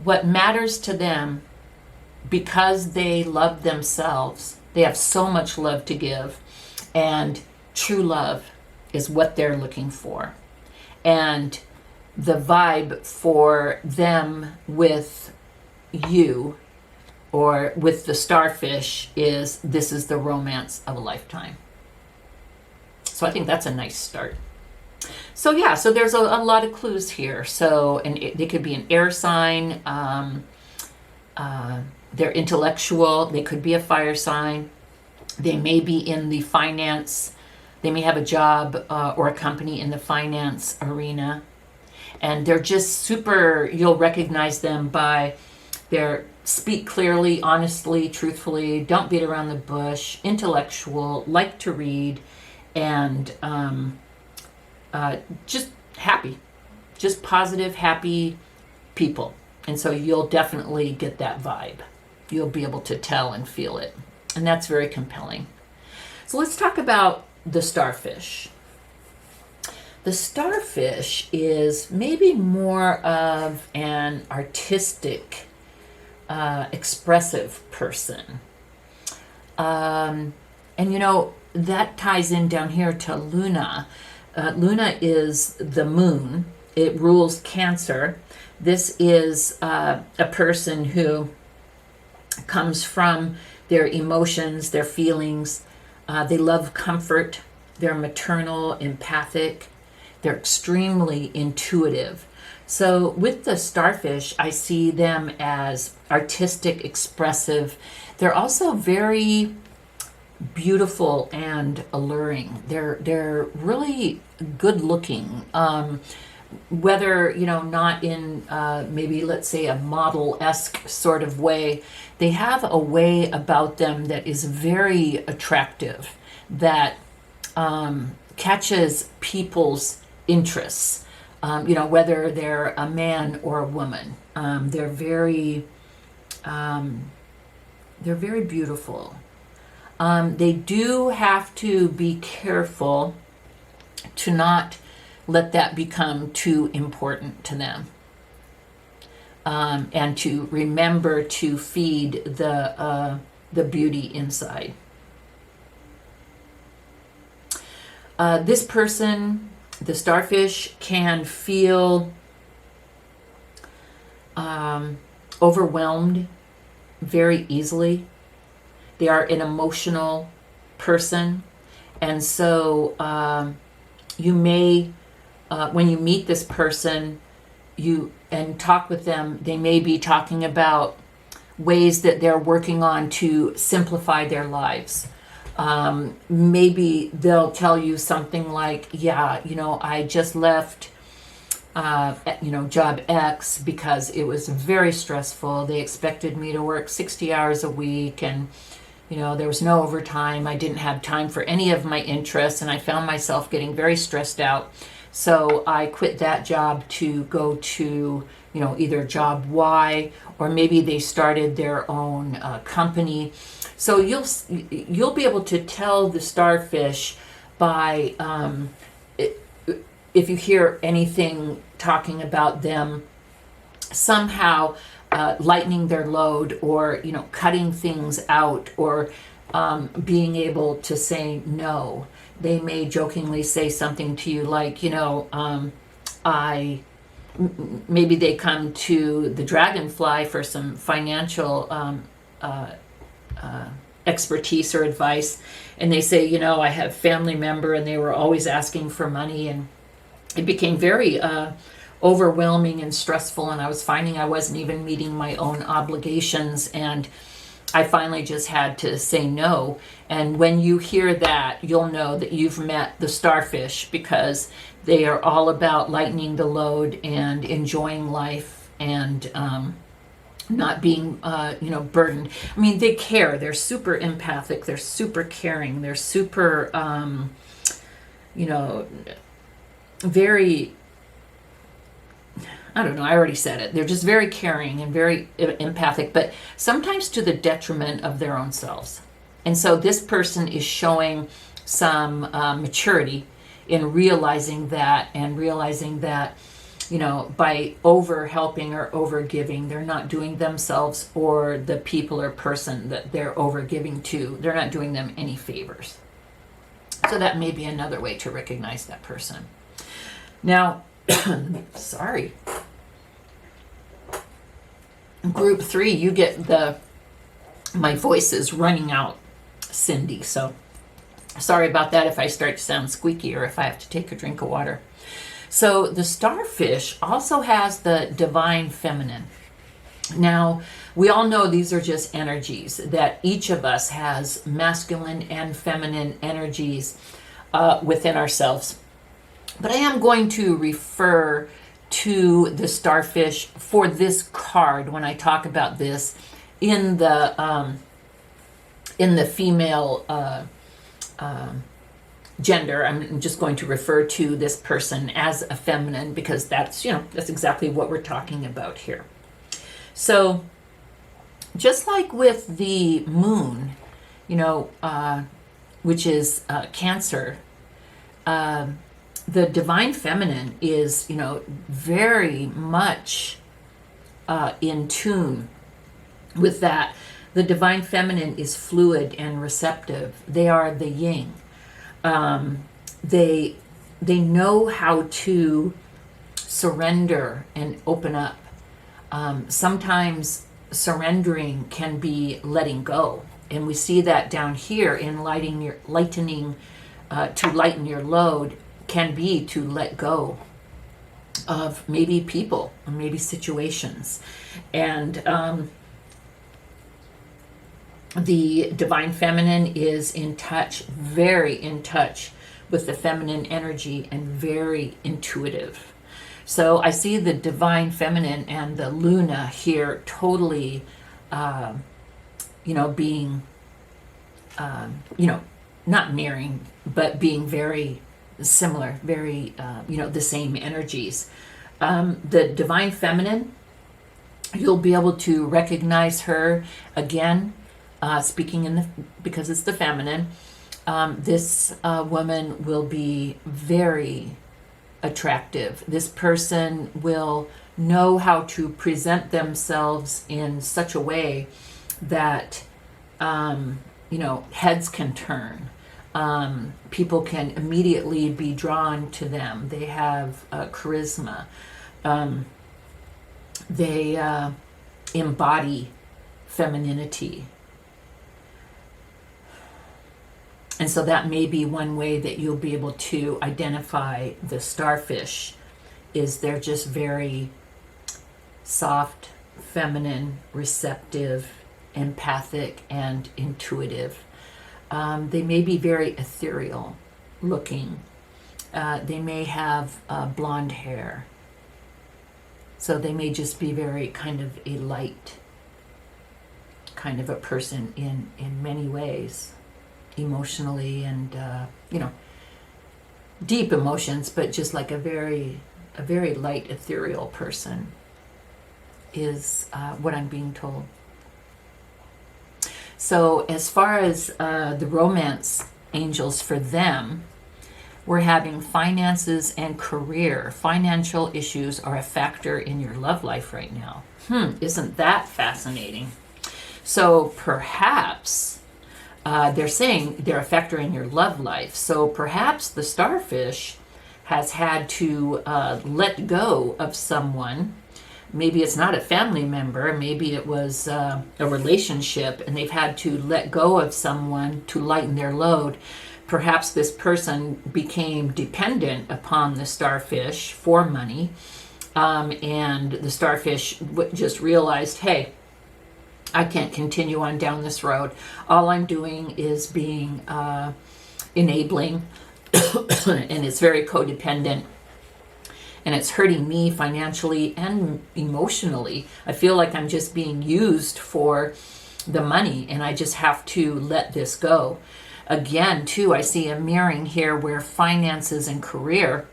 what matters to them, because they love themselves, they have so much love to give, and true love is what they're looking for. And the vibe for them with you, or with the starfish, is this is the romance of a lifetime. So I think that's a nice start. So yeah, so there's a lot of clues here. So, and they could be an air sign. They're intellectual. They could be a fire sign. They may be in the finance. They may have a job or a company in the finance arena. And they're just super, you'll recognize them by their speak clearly, honestly, truthfully, don't beat around the bush, intellectual, like to read, and just happy. Just positive, happy, people. And so you'll definitely get that vibe. You'll be able to tell and feel it. And that's very compelling. So let's talk about the starfish. The starfish is maybe more of an artistic, expressive person. And that ties in down here to Luna. Luna is the moon. It rules Cancer. This is a person who comes from their emotions, their feelings. They love comfort. They're maternal, empathic. They're extremely intuitive. So with the starfish, I see them as artistic, expressive. They're also very beautiful and alluring. They're really good looking. Whether, not in maybe, let's say, a model-esque sort of way, they have a way about them that is very attractive, that catches people's interests, whether they're a man or a woman. They're very beautiful. They do have to be careful to not let that become too important to them, and to remember to feed the beauty inside. This person, the starfish, can feel overwhelmed very easily. They are an emotional person, and so you may, when you meet this person, and talk with them, they may be talking about ways that they're working on to simplify their lives. Maybe they'll tell you something like, I just left, job X because it was very stressful. They expected me to work 60 hours a week, and, there was no overtime. I didn't have time for any of my interests, and I found myself getting very stressed out. So I quit that job to go to, either job Y, or maybe they started their own company. So you'll be able to tell the starfish by, if you hear anything talking about them somehow lightening their load, or cutting things out, or being able to say no. They may jokingly say something to you like, maybe they come to the dragonfly for some financial expertise or advice, and they say, I have a family member and they were always asking for money, and it became very overwhelming and stressful, and I was finding I wasn't even meeting my own obligations, and I finally just had to say no. And when you hear that, you'll know that you've met the starfish, because they are all about lightening the load and enjoying life, and not being, burdened. I mean, they care. They're super empathic. They're super caring. They're super, very, I don't know, I already said it. They're just very caring and very empathic, but sometimes to the detriment of their own selves. And so this person is showing some maturity in realizing that, and realizing that, by over helping or over giving, they're not doing themselves or the people or person that they're over giving to, they're not doing them any favors. So that may be another way to recognize that person. Now, sorry. Group 3, you get my voice is running out, Cindy. So sorry about that if I start to sound squeaky, or if I have to take a drink of water. So the starfish also has the divine feminine. Now, we all know these are just energies, that each of us has masculine and feminine energies within ourselves. But I am going to refer to the starfish for this card when I talk about this in the female gender. I'm just going to refer to this person as a feminine because that's, that's exactly what we're talking about here. So just like with the moon, which is Cancer, the divine feminine is, very much in tune with that. The divine feminine is fluid and receptive. They are the yin. They know how to surrender and open up. Sometimes surrendering can be letting go, and we see that down here in to lighten your load can be to let go of maybe people or maybe situations. And the divine feminine is in touch, very in touch with the feminine energy and very intuitive. So I see the divine feminine and the Luna here totally, being, not mirroring, but being very similar, very, the same energies. The divine feminine, you'll be able to recognize her again, speaking because it's the feminine. This woman will be very attractive. This person will know how to present themselves in such a way that, heads can turn. People can immediately be drawn to them. They have charisma. They embody femininity. And so that may be one way that you'll be able to identify the starfish, is they're just very soft, feminine, receptive, empathic, and intuitive. They may be very ethereal looking. They may have blonde hair. So they may just be very kind of a light kind of a person in many ways. Emotionally and deep emotions, but just like a very light ethereal person is what I'm being told. So as far as the romance angels for them, we're having finances and career. Financial issues are a factor in your love life right now. Isn't that fascinating? So perhaps they're saying they're a factor in your love life. So perhaps the starfish has had to let go of someone. Maybe it's not a family member. Maybe it was a relationship, and they've had to let go of someone to lighten their load. Perhaps this person became dependent upon the starfish for money, and the starfish just realized, hey, I can't continue on down this road. All I'm doing is being enabling, and it's very codependent, and it's hurting me financially and emotionally. I feel like I'm just being used for the money, and I just have to let this go. Again, too, I see a mirroring here where finances and career,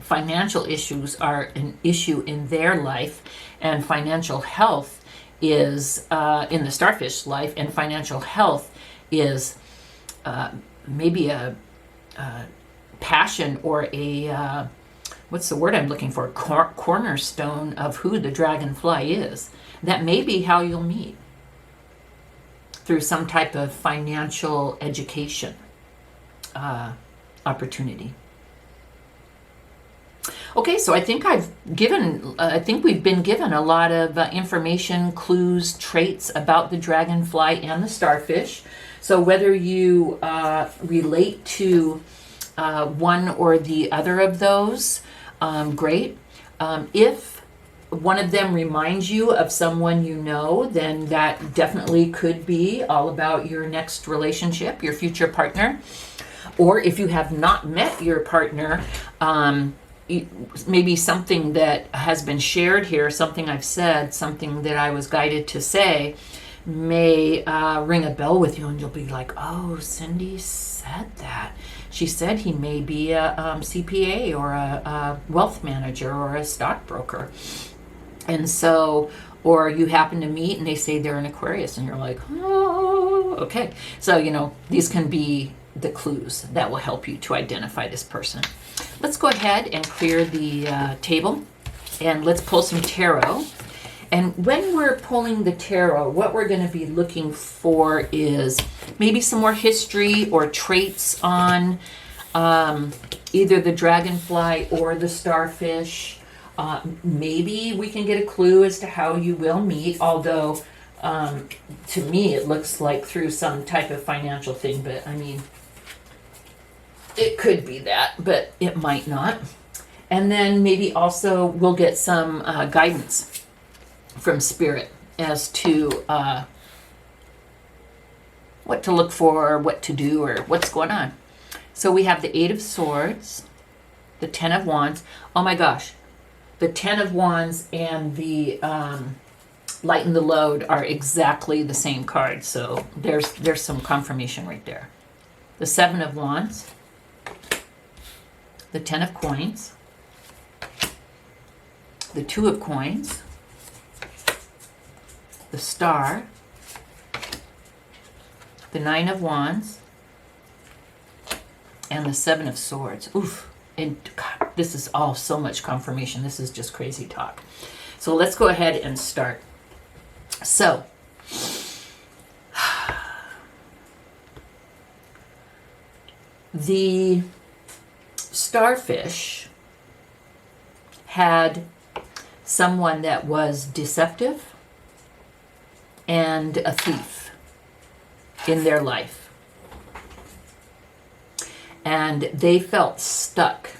financial issues are an issue in their life, and financial health is in the starfish life, and financial health is maybe a passion or a what's the word I'm looking for, cornerstone of who the dragonfly is. That may be how you'll meet, through some type of financial education opportunity. Okay, so I think we've been given a lot of information, clues, traits about the dragonfly and the starfish. So whether you relate to one or the other of those, great. If one of them reminds you of someone you know, then that definitely could be all about your next relationship, your future partner. Or if you have not met your partner, maybe something that has been shared here, something I've said, something that I was guided to say, may ring a bell with you, and you'll be like, oh, Cindy said that. She said he may be a CPA or a wealth manager or a stockbroker. And so, or you happen to meet and they say they're an Aquarius, and you're like, oh, okay. So, these can be the clues that will help you to identify this person. Let's go ahead and clear the table, and let's pull some tarot. And when we're pulling the tarot, what we're going to be looking for is maybe some more history or traits on either the dragonfly or the starfish. Maybe we can get a clue as to how you will meet, although to me it looks like through some type of financial thing, but I mean, it could be that, but it might not. And then maybe also we'll get some guidance from Spirit as to what to look for, what to do, or what's going on. So we have the Eight of Swords, the Ten of Wands. Oh my gosh, the Ten of Wands and the Lighten the Load are exactly the same card. So there's some confirmation right there. The Seven of Wands, the Ten of Coins, the Two of Coins, the Star, the Nine of Wands, and the Seven of Swords. Oof. And God, this is all so much confirmation. This is just crazy talk. So let's go ahead and start. So, the starfish had someone that was deceptive and a thief in their life. And they felt stuck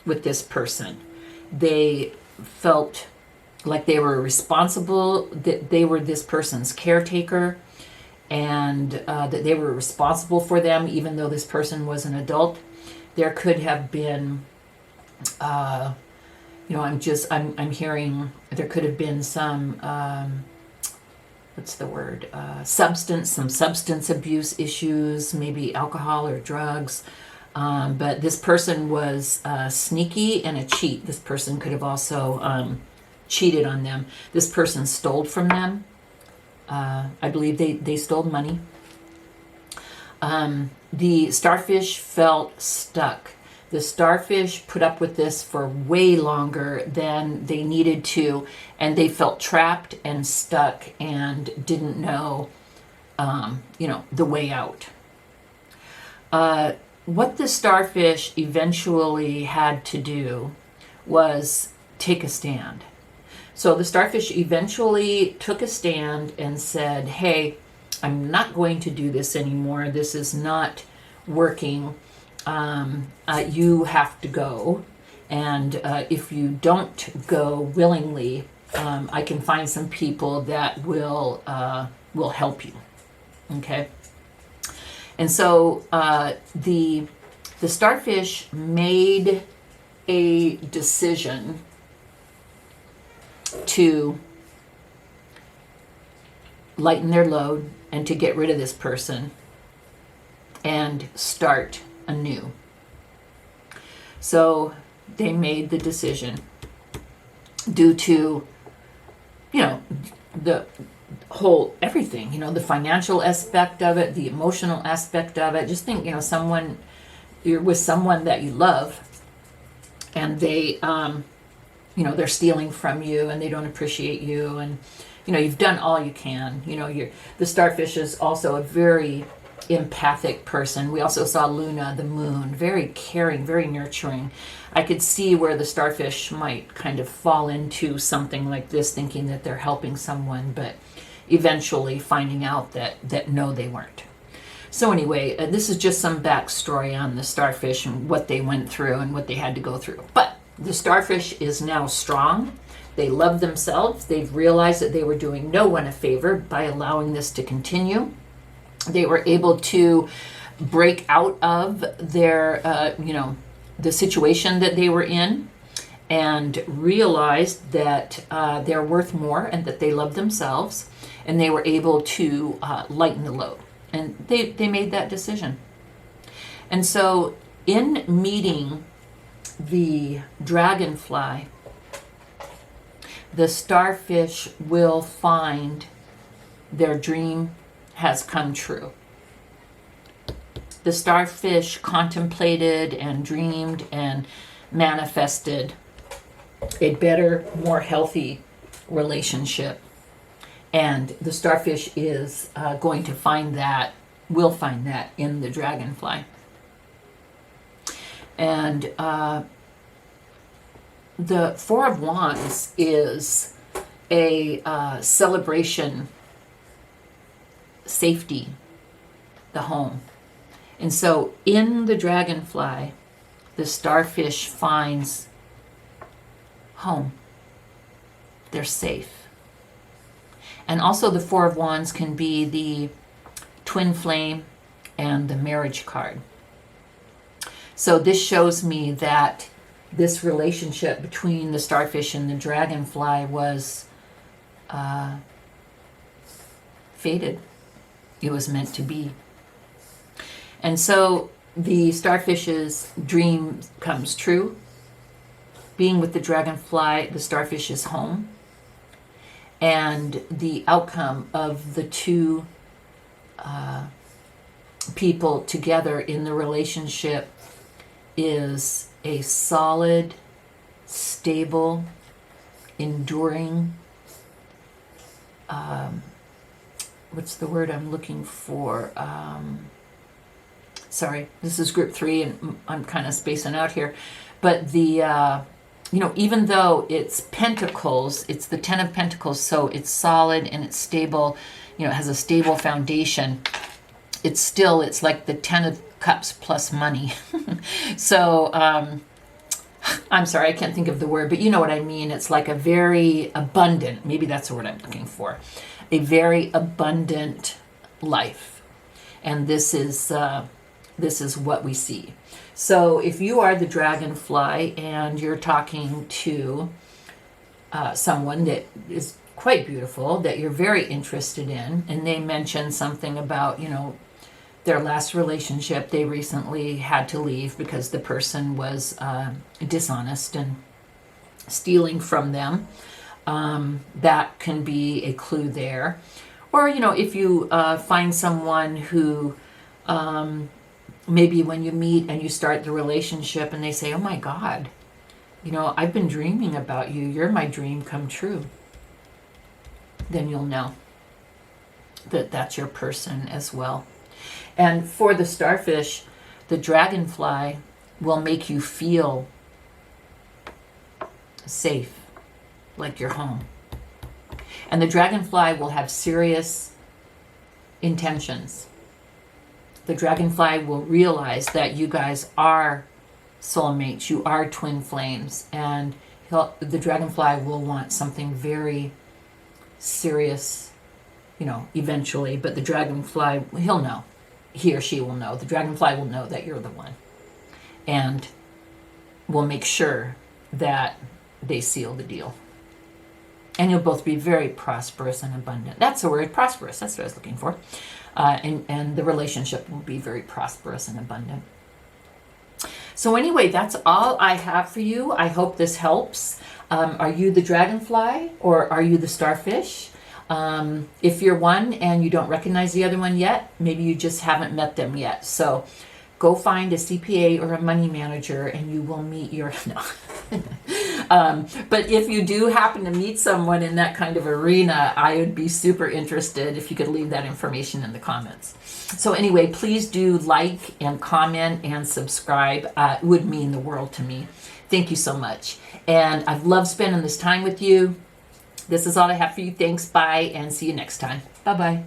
with this person. They felt like they were responsible, that they were this person's caretaker, and that they were responsible for them, even though this person was an adult. There could have been, I'm hearing there could have been some, some substance abuse issues, maybe alcohol or drugs. But this person was sneaky and a cheat. This person could have also cheated on them. This person stole from them. I believe they stole money. The starfish felt stuck. The starfish put up with this for way longer than they needed to, and they felt trapped and stuck and didn't know, the way out. What the starfish eventually had to do was take a stand. So the starfish eventually took a stand and said, hey, I'm not going to do this anymore. This is not working. You have to go. And if you don't go willingly, I can find some people that will help you. Okay? And so the starfish made a decision to lighten their load and to get rid of this person and start anew. So they made the decision due to, the whole everything, the financial aspect of it, the emotional aspect of it. Just think, you're with someone that you love, and they, they're stealing from you and they don't appreciate you, and you've done all you can. The starfish is also a very empathic person. We also saw Luna, the moon, very caring, very nurturing. I could see where the starfish might kind of fall into something like this, thinking that they're helping someone, but eventually finding out that no, they weren't. So anyway, this is just some backstory on the starfish and what they went through and what they had to go through. But the starfish is now strong. They love themselves. They've realized that they were doing no one a favor by allowing this to continue. They were able to break out of their, the situation that they were in, and realized that they're worth more and that they love themselves. and they were able to lighten the load. And they made that decision. And so in meeting the dragonfly, the starfish will find their dream has come true. The starfish contemplated and dreamed and manifested a better, more healthy relationship. And the starfish is going to find that, will find that in the dragonfly. And the Four of Wands is a celebration, safety, the home. And so in the dragonfly, the starfish finds home. They're safe. And also the Four of Wands can be the twin flame and the marriage card. So this shows me that this relationship between the starfish and the dragonfly was fated. It was meant to be. And so the starfish's dream comes true. Being with the dragonfly, the starfish is home. And the outcome of the two people together in the relationship is a solid, stable, enduring, what's the word I'm looking for? Sorry, this is group 3 and I'm kind of spacing out here. But the, even though it's pentacles, it's the 10 of pentacles, so it's solid and it's stable, it has a stable foundation. It's like the 10 of cups plus money. So, I'm sorry, I can't think of the word, but you know what I mean. It's like a very abundant, maybe that's the word I'm looking for, a very abundant life. And this is what we see. So if you are the dragonfly and you're talking to someone that is quite beautiful, that you're very interested in, and they mention something about, their last relationship, they recently had to leave because the person was dishonest and stealing from them, that can be a clue there. Or, if you find someone who maybe when you meet and you start the relationship and they say, oh my God, I've been dreaming about you. You're my dream come true. Then you'll know that that's your person as well. And for the starfish, the dragonfly will make you feel safe, like you're home. And the dragonfly will have serious intentions. The dragonfly will realize that you guys are soulmates, you are twin flames, and the dragonfly will want something very serious, eventually, but the dragonfly, he'll know. He or she will know. The dragonfly will know that you're the one. And will make sure that they seal the deal. And you'll both be very prosperous and abundant. That's the word, prosperous. That's what I was looking for. And the relationship will be very prosperous and abundant. So anyway, that's all I have for you. I hope this helps. Are you the dragonfly or are you the starfish? If you're one and you don't recognize the other one yet, maybe you just haven't met them yet. So go find a CPA or a money manager and you will meet your... No. But if you do happen to meet someone in that kind of arena, I would be super interested if you could leave that information in the comments. So anyway, please do like and comment and subscribe. It would mean the world to me. Thank you so much. And I've loved spending this time with you. This is all I have for you. Thanks. Bye. And see you next time. Bye-bye.